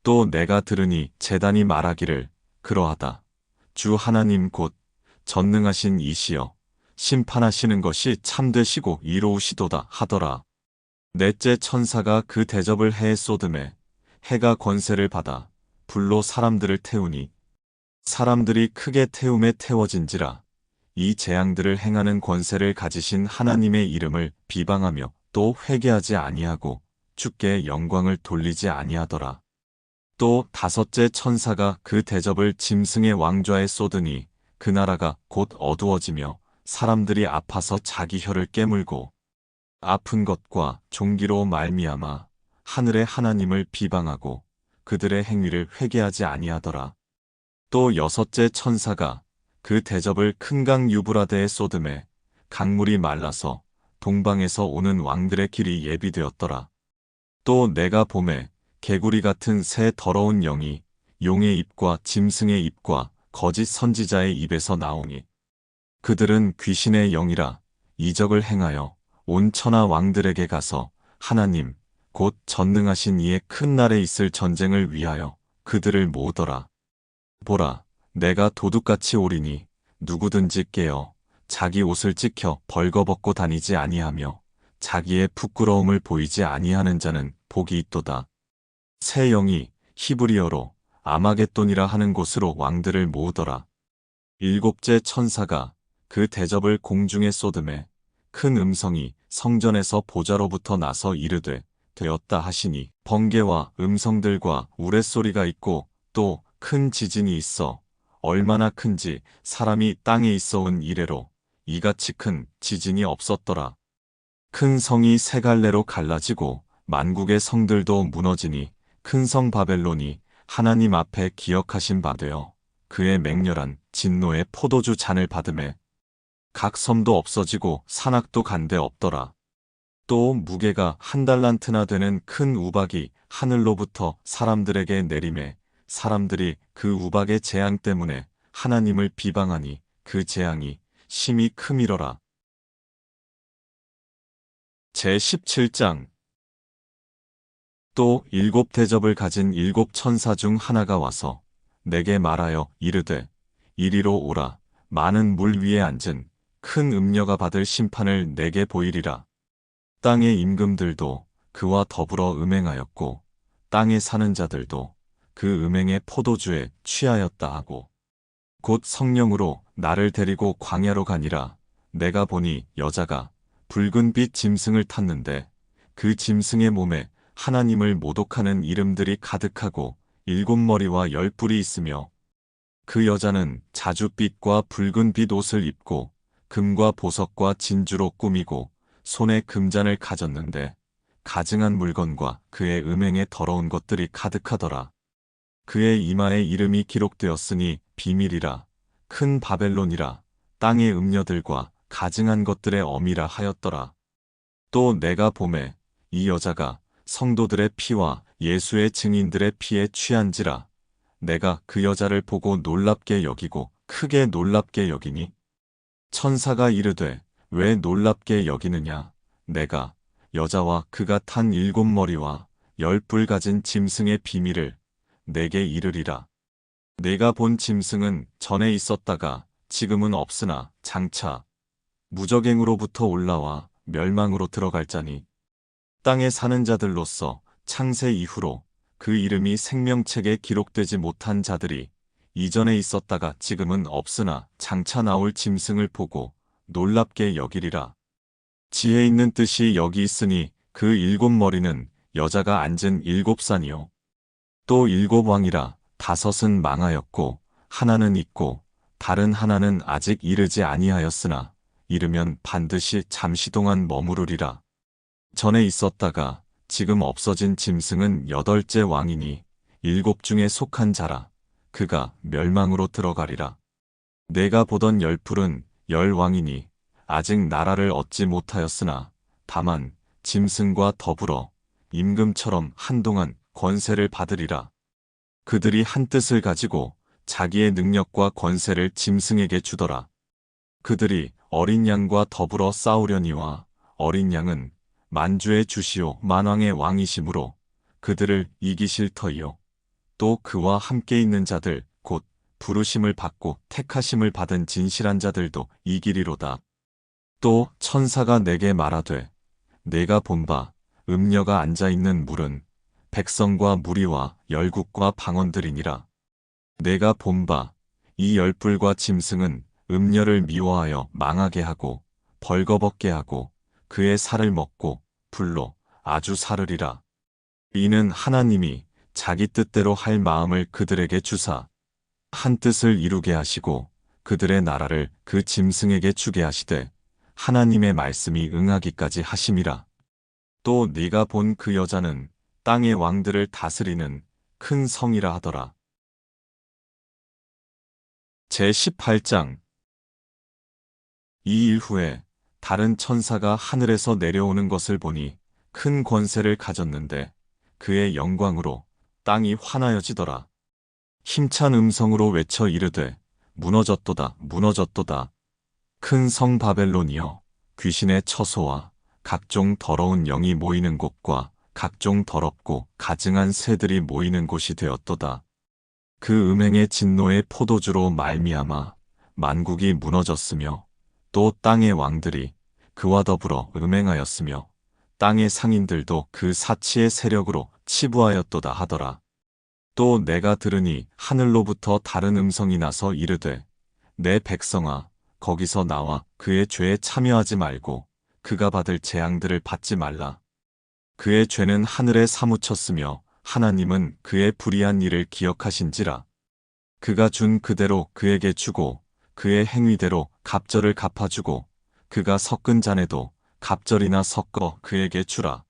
S1: 또 내가 들으니 제단이 말하기를 그러하다. 주 하나님 곧 전능하신 이시여 심판하시는 것이 참되시고 이로우시도다 하더라. 넷째 천사가 그 대접을 해에 쏟음에 해가 권세를 받아 불로 사람들을 태우니 사람들이 크게 태움에 태워진지라. 이 재앙들을 행하는 권세를 가지신 하나님의 이름을 비방하며 또 회개하지 아니하고 주께 영광을 돌리지 아니하더라. 또 다섯째 천사가 그 대접을 짐승의 왕좌에 쏟으니 그 나라가 곧 어두워지며 사람들이 아파서 자기 혀를 깨물고 아픈 것과 종기로 말미암아 하늘의 하나님을 비방하고 그들의 행위를 회개하지 아니하더라. 또 여섯째 천사가 그 대접을 큰 강 유브라데에 쏟음에 강물이 말라서 동방에서 오는 왕들의 길이 예비되었더라. 또 내가 보매 개구리 같은 새 더러운 영이 용의 입과 짐승의 입과 거짓 선지자의 입에서 나오니 그들은 귀신의 영이라 이적을 행하여 온 천하 왕들에게 가서 하나님 곧 전능하신 이의 큰 날에 있을 전쟁을 위하여 그들을 모으더라. 보라 내가 도둑같이 오리니 누구든지 깨어 자기 옷을 찢겨 벌거벗고 다니지 아니하며 자기의 부끄러움을 보이지 아니하는 자는 복이 있도다. 새 영이 히브리어로 아마겟돈이라 하는 곳으로 왕들을 모으더라. 일곱째 천사가 그 대접을 공중에 쏟음에 큰 음성이 성전에서 보좌로부터 나서 이르되 되었다 하시니 번개와 음성들과 우레소리가 있고 또 큰 지진이 있어 얼마나 큰지 사람이 땅에 있어 온 이래로 이같이 큰 지진이 없었더라. 큰 성이 세 갈래로 갈라지고 만국의 성들도 무너지니 큰 성 바벨론이 하나님 앞에 기억하신 바 되어 그의 맹렬한 진노의 포도주 잔을 받음에 각 섬도 없어지고 산악도 간데 없더라. 또 무게가 한 달란트나 되는 큰 우박이 하늘로부터 사람들에게 내림에 사람들이 그 우박의 재앙 때문에 하나님을 비방하니 그 재앙이 심히 크미러라. 제17장. 또 7대접을 가진 7천사 중 하나가 와서 내게 말하여 이르되 이리로 오라. 많은 물 위에 앉은 큰 음녀가 받을 심판을 내게 보이리라. 땅의 임금들도 그와 더불어 음행하였고 땅에 사는 자들도 그 음행의 포도주에 취하였다 하고 곧 성령으로 나를 데리고 광야로 가니라. 내가 보니 여자가 붉은 빛 짐승을 탔는데 그 짐승의 몸에 하나님을 모독하는 이름들이 가득하고 7머리와 10뿔이 있으며 그 여자는 자줏빛과 붉은 빛 옷을 입고 금과 보석과 진주로 꾸미고 손에 금잔을 가졌는데 가증한 물건과 그의 음행에 더러운 것들이 가득하더라. 그의 이마에 이름이 기록되었으니 비밀이라 큰 바벨론이라 땅의 음녀들과 가증한 것들의 어미라 하였더라. 또 내가 보매 이 여자가 성도들의 피와 예수의 증인들의 피에 취한지라. 내가 그 여자를 보고 놀랍게 여기고 크게 놀랍게 여기니 천사가 이르되 왜 놀랍게 여기느냐. 내가 여자와 그가 탄 7머리와 10뿔 가진 짐승의 비밀을 내게 이르리라. 내가 본 짐승은 전에 있었다가 지금은 없으나 장차 무적행으로부터 올라와 멸망으로 들어갈 자니 땅에 사는 자들로서 창세 이후로 그 이름이 생명책에 기록되지 못한 자들이 이전에 있었다가 지금은 없으나 장차 나올 짐승을 보고 놀랍게 여기리라. 지혜 있는 뜻이 여기 있으니 그 7머리는 여자가 앉은 7산이요. 또 7왕이라 5은 망하였고 하나는 있고 다른 하나는 아직 이르지 아니하였으나 이르면 반드시 잠시 동안 머무르리라. 전에 있었다가 지금 없어진 짐승은 8째 왕이니 7 중에 속한 자라. 그가 멸망으로 들어가리라. 내가 보던 10뿔은 10왕이니 아직 나라를 얻지 못하였으나 다만 짐승과 더불어 임금처럼 한동안 권세를 받으리라. 그들이 한 뜻을 가지고 자기의 능력과 권세를 짐승에게 주더라. 그들이 어린 양과 더불어 싸우려니와 어린 양은 만주의 주시오 만왕의 왕이시므로 그들을 이기실 터이요. 또 그와 함께 있는 자들 곧 부르심을 받고 택하심을 받은 진실한 자들도 이기리로다. 또 천사가 내게 말하되 내가 본 바 음녀가 앉아있는 물은 백성과 무리와 열국과 방언들이니라. 내가 본 바 이 10뿔과 짐승은 음녀를 미워하여 망하게 하고 벌거벗게 하고 그의 살을 먹고 불로 아주 사르리라. 이는 하나님이 자기 뜻대로 할 마음을 그들에게 주사 한 뜻을 이루게 하시고 그들의 나라를 그 짐승에게 주게 하시되 하나님의 말씀이 응하기까지 하심이라. 또 네가 본 그 여자는 땅의 왕들을 다스리는 큰 성이라 하더라. 제18장. 이 일 후에 다른 천사가 하늘에서 내려오는 것을 보니 큰 권세를 가졌는데 그의 영광으로 땅이 환하여지더라. 힘찬 음성으로 외쳐 이르되 무너졌도다 무너졌도다. 큰 성 바벨론이여 귀신의 처소와 각종 더러운 영이 모이는 곳과 각종 더럽고 가증한 새들이 모이는 곳이 되었도다. 그 음행의 진노의 포도주로 말미암아 만국이 무너졌으며 또 땅의 왕들이 그와 더불어 음행하였으며 땅의 상인들도 그 사치의 세력으로 치부하였도다 하더라. 또 내가 들으니 하늘로부터 다른 음성이 나서 이르되 내 백성아 거기서 나와 그의 죄에 참여하지 말고 그가 받을 재앙들을 받지 말라. 그의 죄는 하늘에 사무쳤으며 하나님은 그의 불의한 일을 기억하신지라. 그가 준 그대로 그에게 주고 그의 행위대로 갑절을 갚아주고 그가 섞은 잔에도 갑절이나 섞어 그에게 주라.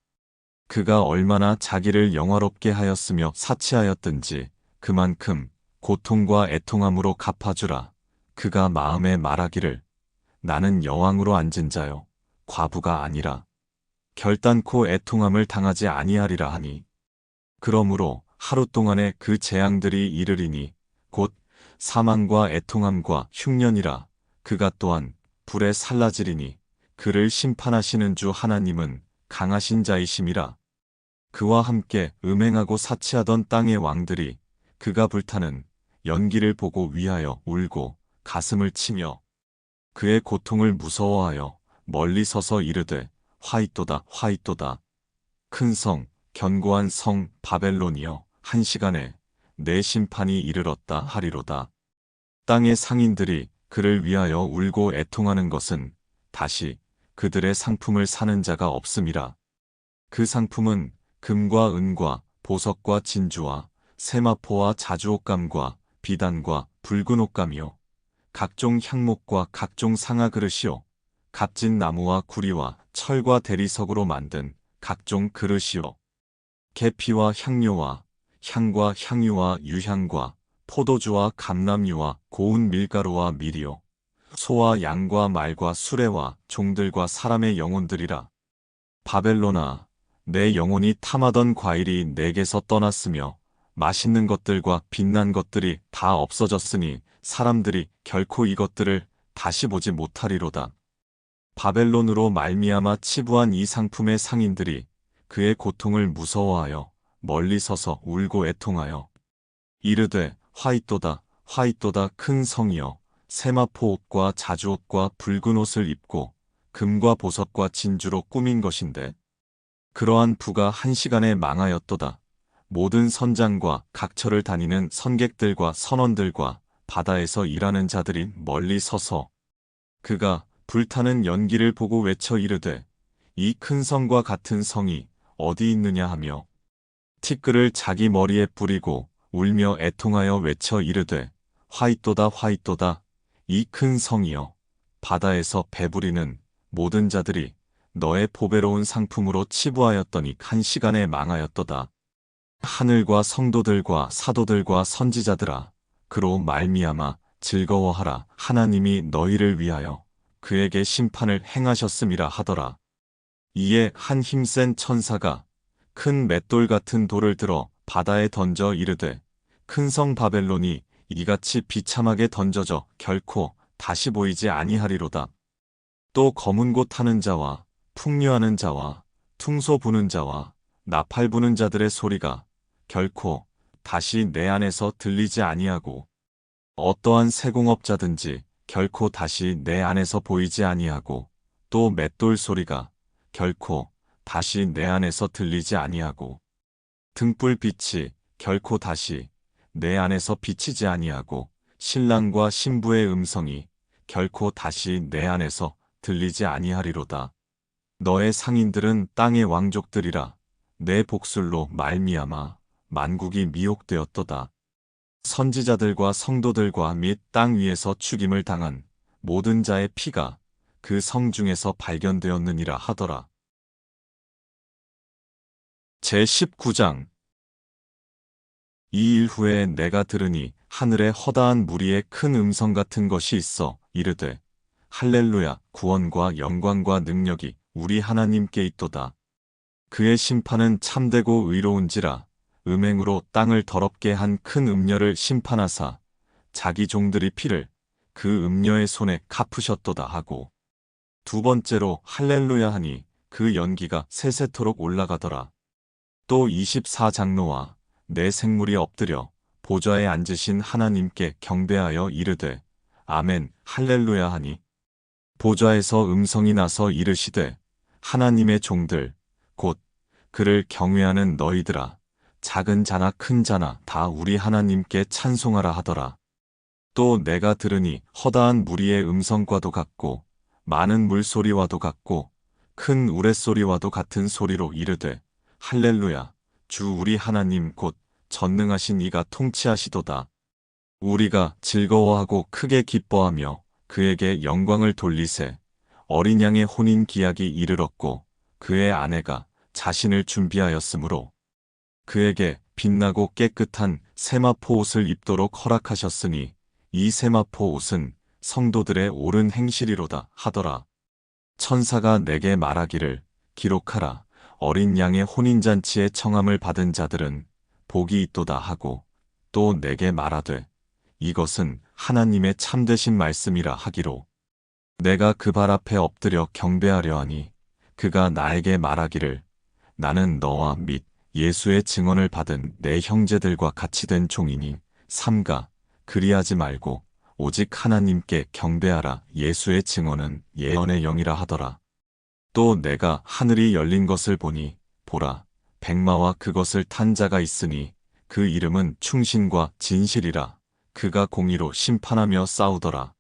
S1: 그가 얼마나 자기를 영화롭게 하였으며 사치하였든지 그만큼 고통과 애통함으로 갚아주라. 그가 마음에 말하기를 나는 여왕으로 앉은 자요 과부가 아니라 결단코 애통함을 당하지 아니하리라 하니 그러므로 하루 동안에 그 재앙들이 이르리니 곧 사망과 애통함과 흉년이라. 그가 또한 불에 살라지리니 그를 심판하시는 주 하나님은 강하신 자이심이라. 그와 함께 음행하고 사치하던 땅의 왕들이 그가 불타는 연기를 보고 위하여 울고 가슴을 치며 그의 고통을 무서워하여 멀리 서서 이르되 화이또다 화이또다. 큰 성, 견고한 성 바벨론이여, 한 시간에 내 심판이 이르렀다 하리로다. 땅의 상인들이 그를 위하여 울고 애통하는 것은 다시 그들의 상품을 사는 자가 없음이라. 그 상품은 금과 은과 보석과 진주와 세마포와 자주옷감과 비단과 붉은 옷감이요, 각종 향목과 각종 상아 그릇이요, 값진 나무와 구리와 철과 대리석으로 만든 각종 그릇이요, 계피와 향료와 향과 향유와 유향과 포도주와 감람유와 고운 밀가루와 밀이요, 소와 양과 말과 수레와 종들과 사람의 영혼들이라. 바벨론아, 내 영혼이 탐하던 과일이 내게서 떠났으며 맛있는 것들과 빛난 것들이 다 없어졌으니 사람들이 결코 이것들을 다시 보지 못하리로다. 바벨론으로 말미암아 치부한 이 상품의 상인들이 그의 고통을 무서워하여 멀리 서서 울고 애통하여 이르되 화이또다 화이또다. 큰 성이여, 세마포 옷과 자주옷과 붉은 옷을 입고 금과 보석과 진주로 꾸민 것인데 그러한 부가 한 시간에 망하였도다. 모든 선장과 각처를 다니는 선객들과 선원들과 바다에서 일하는 자들이 멀리 서서 그가 불타는 연기를 보고 외쳐 이르되 이 큰 성과 같은 성이 어디 있느냐 하며 티끌을 자기 머리에 뿌리고 울며 애통하여 외쳐 이르되 화이또다 화이또다. 이 큰 성이여, 바다에서 배부리는 모든 자들이 너의 보배로운 상품으로 치부하였더니 한 시간에 망하였도다. 하늘과 성도들과 사도들과 선지자들아, 그로 말미암아 즐거워하라. 하나님이 너희를 위하여 그에게 심판을 행하셨음이라 하더라. 이에 한 힘센 천사가 큰 맷돌 같은 돌을 들어 바다에 던져 이르되 큰 성 바벨론이 이같이 비참하게 던져져 결코 다시 보이지 아니하리로다. 또 검은 곳 타는 자와 풍류하는 자와 퉁소 부는 자와 나팔 부는 자들의 소리가 결코 다시 내 안에서 들리지 아니하고 어떠한 세공업자든지 결코 다시 내 안에서 보이지 아니하고 또 맷돌 소리가 결코 다시 내 안에서 들리지 아니하고 등불빛이 결코 다시 내 안에서 비치지 아니하고 신랑과 신부의 음성이 결코 다시 내 안에서 들리지 아니하리로다. 너의 상인들은 땅의 왕족들이라. 내 복술로 말미암아 만국이 미혹되었도다. 선지자들과 성도들과 및 땅 위에서 죽임을 당한 모든 자의 피가 그 성 중에서 발견되었느니라 하더라. 제19장. 이 일 후에 내가 들으니 하늘에 허다한 무리의 큰 음성 같은 것이 있어 이르되 할렐루야, 구원과 영광과 능력이 우리 하나님께 있도다. 그의 심판은 참되고 의로운지라. 음행으로 땅을 더럽게 한 큰 음녀를 심판하사 자기 종들의 피를 그 음녀의 손에 갚으셨도다 하고 두 번째로 할렐루야 하니 그 연기가 세세토록 올라가더라. 또 24장로와 네 생물이 엎드려 보좌에 앉으신 하나님께 경배하여 이르되 아멘 할렐루야 하니 보좌에서 음성이 나서 이르시되 하나님의 종들 곧 그를 경외하는 너희들아, 작은 자나 큰 자나 다 우리 하나님께 찬송하라 하더라. 또 내가 들으니 허다한 무리의 음성과도 같고 많은 물소리와도 같고 큰 우레소리와도 같은 소리로 이르되 할렐루야, 주 우리 하나님 곧 전능하신 이가 통치하시도다. 우리가 즐거워하고 크게 기뻐하며 그에게 영광을 돌리세. 어린 양의 혼인 기약이 이르렀고 그의 아내가 자신을 준비하였으므로 그에게 빛나고 깨끗한 세마포 옷을 입도록 허락하셨으니 이 세마포 옷은 성도들의 옳은 행실이로다 하더라. 천사가 내게 말하기를 기록하라. 어린 양의 혼인잔치에 청함을 받은 자들은 복이 있도다 하고 또 내게 말하되 이것은 하나님의 참되신 말씀이라 하기로 내가 그 발 앞에 엎드려 경배하려 하니 그가 나에게 말하기를 나는 너와 및 예수의 증언을 받은 내 형제들과 같이 된 종이니 삼가 그리하지 말고 오직 하나님께 경배하라. 예수의 증언은 예언의 영이라 하더라. 또 내가 하늘이 열린 것을 보니 보라 백마와 그것을 탄 자가 있으니 그 이름은 충신과 진실이라. 그가 공의로 심판하며 싸우더라.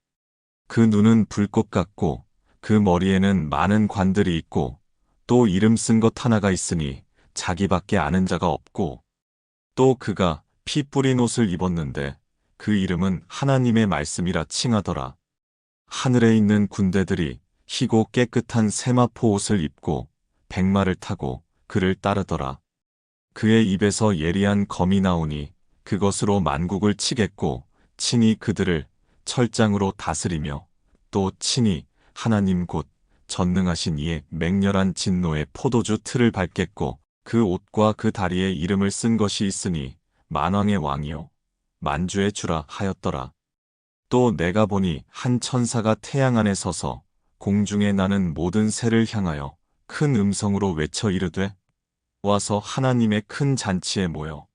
S1: 그 눈은 불꽃 같고 그 머리에는 많은 관들이 있고 또 이름 쓴 것 하나가 있으니 자기밖에 아는 자가 없고 또 그가 피 뿌린 옷을 입었는데 그 이름은 하나님의 말씀이라 칭하더라. 하늘에 있는 군대들이 희고 깨끗한 세마포 옷을 입고 백마를 타고 그를 따르더라. 그의 입에서 예리한 검이 나오니 그것으로 만국을 치겠고 친히 그들을 철장으로 다스리며 또 친히 하나님 곧 전능하신 이의 맹렬한 진노의 포도주 틀을 밟겠고 그 옷과 그 다리에 이름을 쓴 것이 있으니 만왕의 왕이요 만주의 주라 하였더라. 또 내가 보니 한 천사가 태양 안에 서서 공중에 나는 모든 새를 향하여 큰 음성으로 외쳐 이르되 와서 하나님의 큰 잔치에 모여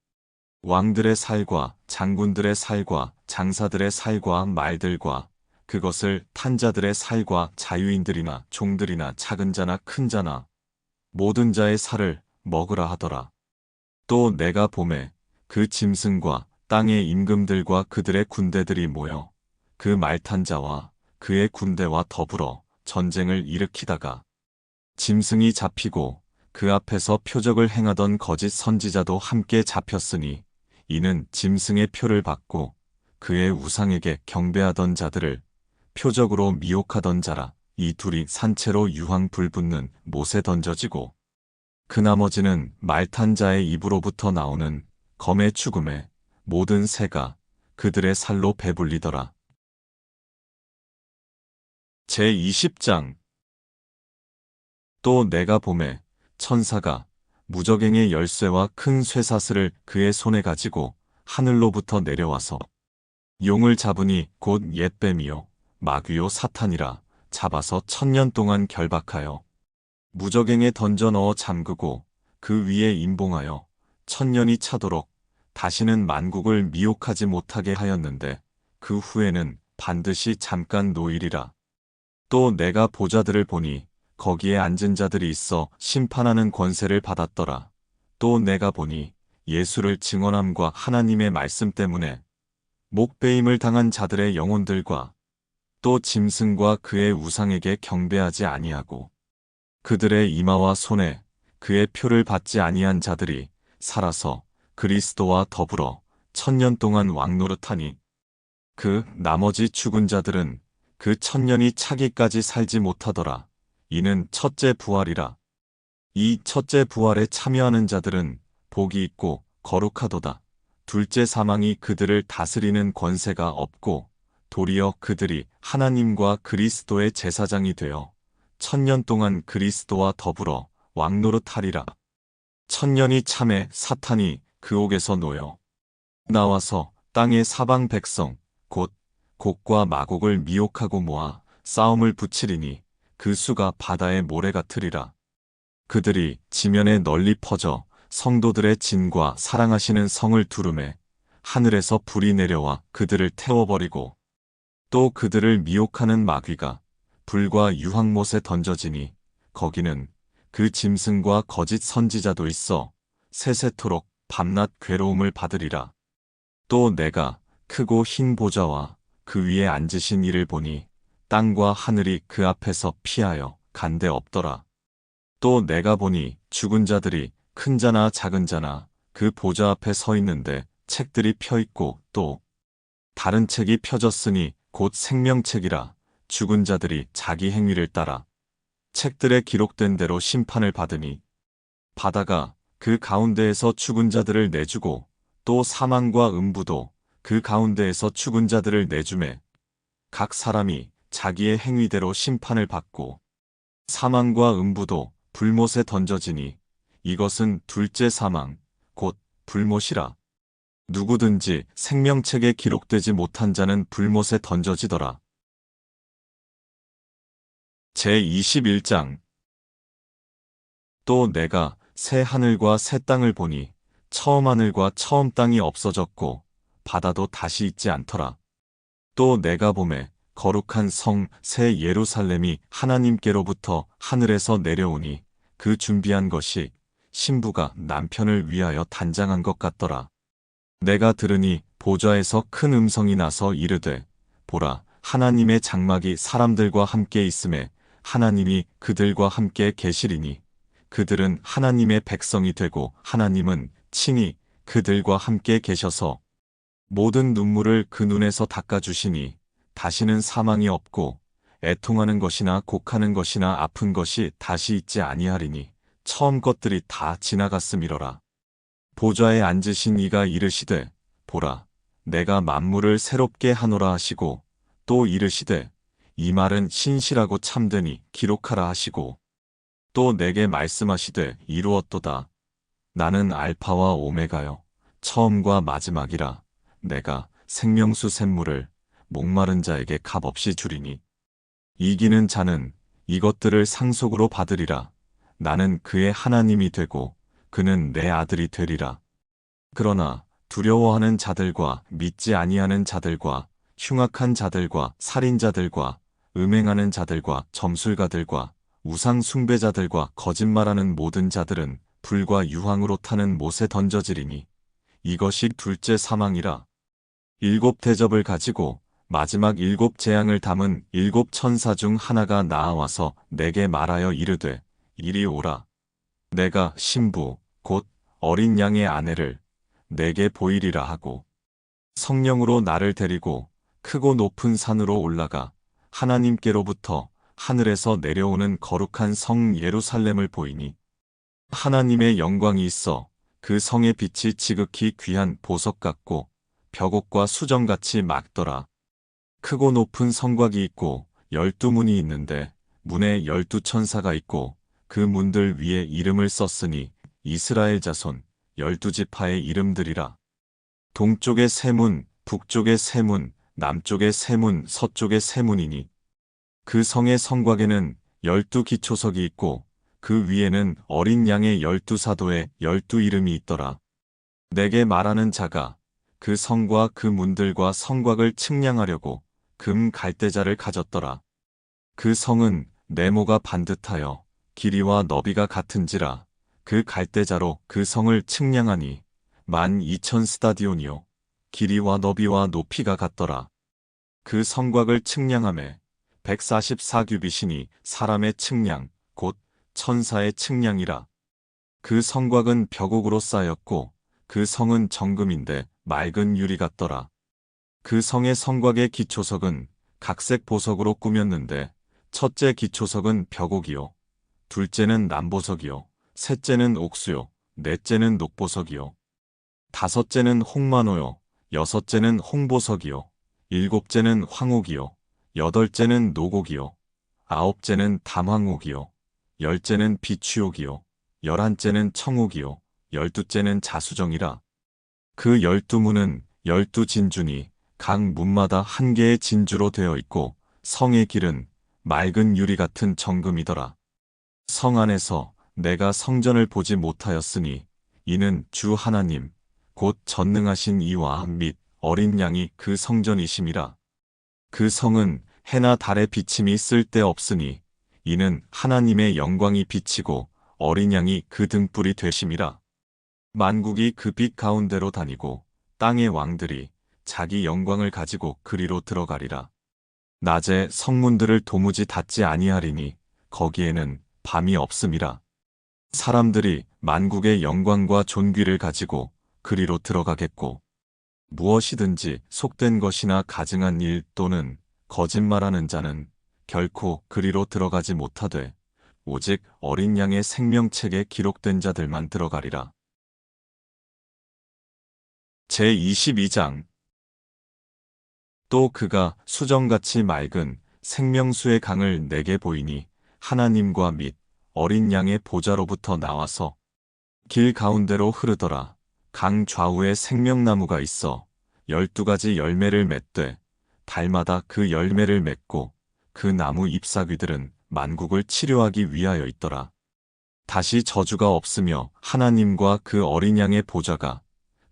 S1: 왕들의 살과 장군들의 살과 장사들의 살과 말들과 그것을 탄 자들의 살과 자유인들이나 종들이나 작은 자나 큰 자나 모든 자의 살을 먹으라 하더라. 또 내가 보매 그 짐승과 땅의 임금들과 그들의 군대들이 모여 그 말 탄 자와 그의 군대와 더불어 전쟁을 일으키다가 짐승이 잡히고 그 앞에서 표적을 행하던 거짓 선지자도 함께 잡혔으니 이는 짐승의 표를 받고 그의 우상에게 경배하던 자들을 표적으로 미혹하던 자라. 이 둘이 산채로 유황 불붙는 못에 던져지고 그 나머지는 말 탄 자의 입으로부터 나오는 검의 죽음에 모든 새가 그들의 살로 배불리더라. 제20장 또 내가 보매 천사가 무저갱의 열쇠와 큰 쇠사슬을 그의 손에 가지고 하늘로부터 내려와서 용을 잡으니 곧 옛뱀이요 마귀요 사탄이라 잡아서 1000년 동안 결박하여 무저갱에 던져 넣어 잠그고 그 위에 임봉하여 1000년이 차도록 다시는 만국을 미혹하지 못하게 하였는데 그 후에는 반드시 잠깐 노일이라. 또 내가 보좌들을 보니 거기에 앉은 자들이 있어 심판하는 권세를 받았더라. 또 내가 보니 예수를 증언함과 하나님의 말씀 때문에 목베임을 당한 자들의 영혼들과 또 짐승과 그의 우상에게 경배하지 아니하고 그들의 이마와 손에 그의 표를 받지 아니한 자들이 살아서 그리스도와 더불어 1000년 동안 왕노릇하니 그 나머지 죽은 자들은 그 1000년이 차기까지 살지 못하더라. 이는 첫째 부활이라. 이 첫째 부활에 참여하는 자들은 복이 있고 거룩하도다. 둘째 사망이 그들을 다스리는 권세가 없고 도리어 그들이 하나님과 그리스도의 제사장이 되어 1000년 동안 그리스도와 더불어 왕노릇하리라. 1000년이 참에 사탄이 그 옥에서 놓여 나와서 땅의 사방 백성 곧 곡과 마곡을 미혹하고 모아 싸움을 붙이리니 그 수가 바다의 모래 같으리라. 그들이 지면에 널리 퍼져 성도들의 진과 사랑하시는 성을 두루매 하늘에서 불이 내려와 그들을 태워버리고 또 그들을 미혹하는 마귀가 불과 유황못에 던져지니 거기는 그 짐승과 거짓 선지자도 있어 세세토록 밤낮 괴로움을 받으리라. 또 내가 크고 흰 보좌와 그 위에 앉으신 이를 보니 땅과 하늘이 그 앞에서 피하여 간데 없더라. 또 내가 보니 죽은 자들이 큰 자나 작은 자나 그 보좌 앞에 서 있는데 책들이 펴 있고 또 다른 책이 펴졌으니 곧 생명책이라. 죽은 자들이 자기 행위를 따라 책들에 기록된 대로 심판을 받으니 바다가 그 가운데에서 죽은 자들을 내주고 또 사망과 음부도 그 가운데에서 죽은 자들을 내주매 각 사람이 자기의 행위대로 심판을 받고 사망과 음부도 불못에 던져지니 이것은 둘째 사망 곧 불못이라. 누구든지 생명책에 기록되지 못한 자는 불못에 던져지더라. 제21장. 또 내가 새 하늘과 새 땅을 보니 처음 하늘과 처음 땅이 없어졌고 바다도 다시 있지 않더라. 또 내가 보매 거룩한 성 새 예루살렘이 하나님께로부터 하늘에서 내려오니 그 준비한 것이 신부가 남편을 위하여 단장한 것 같더라. 내가 들으니 보좌에서 큰 음성이 나서 이르되 보라 하나님의 장막이 사람들과 함께 있음에 하나님이 그들과 함께 계시리니 그들은 하나님의 백성이 되고 하나님은 친히 그들과 함께 계셔서 모든 눈물을 그 눈에서 닦아주시니 다시는 사망이 없고 애통하는 것이나 곡하는 것이나 아픈 것이 다시 있지 아니하리니 처음 것들이 다 지나갔음이러라. 보좌에 앉으신 이가 이르시되 보라 내가 만물을 새롭게 하노라 하시고 또 이르시되 이 말은 신실하고 참되니 기록하라 하시고 또 내게 말씀하시되 이루었도다. 나는 알파와 오메가요 처음과 마지막이라. 내가 생명수 샘물을 목마른 자에게 값없이 주리니 이기는 자는 이것들을 상속으로 받으리라. 나는 그의 하나님이 되고 그는 내 아들이 되리라. 그러나 두려워하는 자들과 믿지 아니하는 자들과 흉악한 자들과 살인자들과 음행하는 자들과 점술가들과 우상 숭배자들과 거짓말하는 모든 자들은 불과 유황으로 타는 못에 던져지리니 이것이 둘째 사망이라. 일곱 대접을 가지고 마지막 일곱 재앙을 담은 일곱 천사 중 하나가 나아와서 내게 말하여 이르되 이리 오라. 내가 신부 곧 어린 양의 아내를 내게 보이리라 하고 성령으로 나를 데리고 크고 높은 산으로 올라가 하나님께로부터 하늘에서 내려오는 거룩한 성 예루살렘을 보이니 하나님의 영광이 있어 그 성의 빛이 지극히 귀한 보석 같고 벽옥과 수정같이 맑더라. 크고 높은 성곽이 있고 12문이 있는데 문에 12천사가 있고 그 문들 위에 이름을 썼으니 이스라엘 자손 12지파의 이름들이라. 동쪽의 세 문, 북쪽의 세 문, 남쪽의 세 문, 서쪽의 세 문이니 그 성의 성곽에는 12기초석이 있고 그 위에는 어린 양의 12사도의 12이름이 있더라. 내게 말하는 자가 그 성과 그 문들과 성곽을 측량하려고 금 갈대자를 가졌더라. 그 성은 네모가 반듯하여 길이와 너비가 같은지라 그 갈대자로 그 성을 측량하니 12,000스타디온이요 길이와 너비와 높이가 같더라. 그 성곽을 측량하매 144규빗이니 사람의 측량 곧 천사의 측량이라. 그 성곽은 벽옥으로 쌓였고 그 성은 정금인데 맑은 유리 같더라. 그 성의 성곽의 기초석은 각색 보석으로 꾸몄는데 첫째 기초석은 벽옥이요 둘째는 남보석이요 셋째는 옥수요 넷째는 녹보석이요 다섯째는 홍마노요 여섯째는 홍보석이요 일곱째는 황옥이요 여덟째는 노곡이요 아홉째는 담황옥이요 열째는 비취옥이요 열한째는 청옥이요 열두째는 자수정이라. 그 12문은 12진주니 각 문마다 한 개의 진주로 되어 있고 성의 길은 맑은 유리 같은 정금이더라. 성 안에서 내가 성전을 보지 못하였으니 이는 주 하나님 곧 전능하신 이와 및 어린 양이 그 성전이심이라. 그 성은 해나 달의 비침이 쓸데없으니 이는 하나님의 영광이 비치고 어린 양이 그 등불이 되심이라. 만국이 그 빛 가운데로 다니고 땅의 왕들이 자기 영광을 가지고 그리로 들어가리라. 낮에 성문들을 도무지 닫지 아니하리니 거기에는 밤이 없음이라. 사람들이 만국의 영광과 존귀를 가지고 그리로 들어가겠고 무엇이든지 속된 것이나 가증한 일 또는 거짓말하는 자는 결코 그리로 들어가지 못하되 오직 어린 양의 생명책에 기록된 자들만 들어가리라. 제22장. 또 그가 수정같이 맑은 생명수의 강을 내게 보이니 하나님과 및 어린 양의 보좌로부터 나와서 길 가운데로 흐르더라. 강 좌우에 생명나무가 있어 12가지 열매를 맺되 달마다 그 열매를 맺고 그 나무 잎사귀들은 만국을 치료하기 위하여 있더라. 다시 저주가 없으며 하나님과 그 어린 양의 보좌가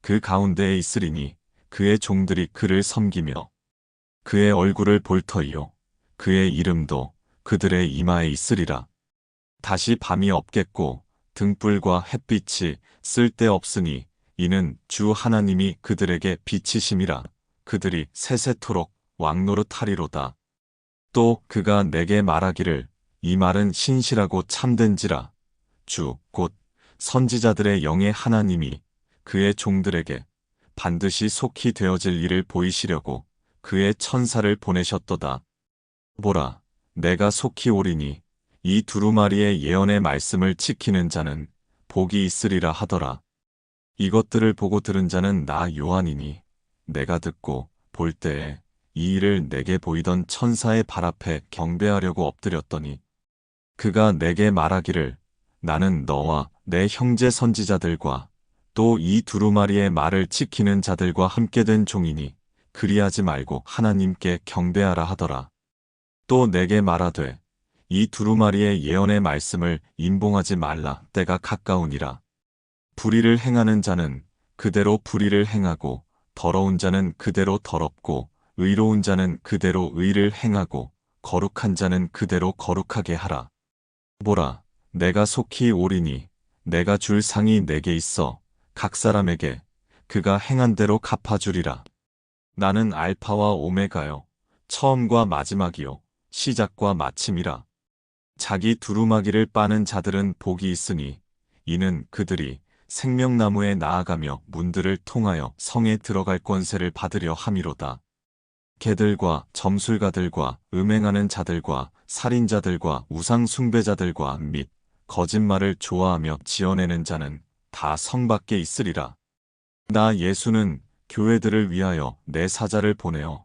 S1: 그 가운데에 있으리니 그의 종들이 그를 섬기며 그의 얼굴을 볼 터이요 그의 이름도 그들의 이마에 있으리라. 다시 밤이 없겠고 등불과 햇빛이 쓸데없으니 이는 주 하나님이 그들에게 빛이심이라. 그들이 세세토록 왕노릇하리로다. 또 그가 내게 말하기를 이 말은 신실하고 참된지라. 주 곧 선지자들의 영의 하나님이 그의 종들에게 반드시 속히 되어질 일을 보이시려고 그의 천사를 보내셨도다. 보라, 내가 속히 오리니 이 두루마리의 예언의 말씀을 지키는 자는 복이 있으리라 하더라. 이것들을 보고 들은 자는 나 요한이니 내가 듣고 볼 때에 이 일을 내게 보이던 천사의 발 앞에 경배하려고 엎드렸더니 그가 내게 말하기를 나는 너와 내 형제 선지자들과 또 이 두루마리의 말을 지키는 자들과 함께 된 종이니 그리하지 말고 하나님께 경배하라 하더라. 또 내게 말하되 이 두루마리의 예언의 말씀을 임봉하지 말라. 때가 가까우니라. 불의를 행하는 자는 그대로 불의를 행하고 더러운 자는 그대로 더럽고 의로운 자는 그대로 의를 행하고 거룩한 자는 그대로 거룩하게 하라. 보라, 내가 속히 오리니 내가 줄 상이 내게 있어 각 사람에게 그가 행한 대로 갚아주리라. 나는 알파와 오메가요 처음과 마지막이요 시작과 마침이라. 자기 두루마기를 빠는 자들은 복이 있으니 이는 그들이 생명나무에 나아가며 문들을 통하여 성에 들어갈 권세를 받으려 함이로다. 개들과 점술가들과 음행하는 자들과 살인자들과 우상 숭배자들과 및 거짓말을 좋아하며 지어내는 자는 다 성 밖에 있으리라. 나 예수는 교회들을 위하여 내 사자를 보내어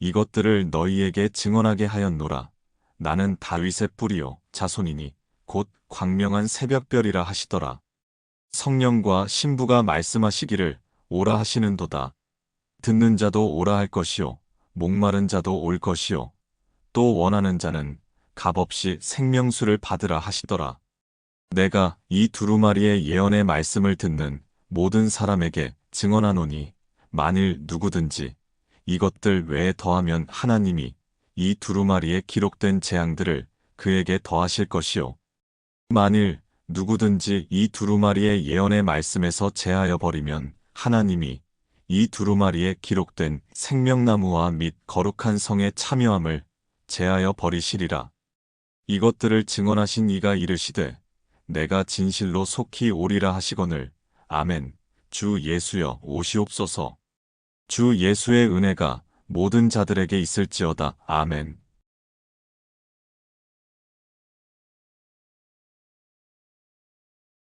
S1: 이것들을 너희에게 증언하게 하였노라. 나는 다윗의 뿌리요 자손이니 곧 광명한 새벽별이라 하시더라. 성령과 신부가 말씀하시기를 오라 하시는도다. 듣는 자도 오라 할 것이요 목마른 자도 올 것이요 또 원하는 자는 값없이 생명수를 받으라 하시더라. 내가 이 두루마리의 예언의 말씀을 듣는 모든 사람에게 증언하노니 만일 누구든지 이것들 외에 더하면 하나님이 이 두루마리에 기록된 재앙들을 그에게 더하실 것이요 만일 누구든지 이 두루마리의 예언의 말씀에서 제하여 버리면 하나님이 이 두루마리에 기록된 생명나무와 및 거룩한 성의 참여함을 제하여 버리시리라. 이것들을 증언하신 이가 이르시되 내가 진실로 속히 오리라 하시거늘 아멘. 주 예수여 오시옵소서. 주 예수의 은혜가 모든 자들에게 있을지어다. 아멘.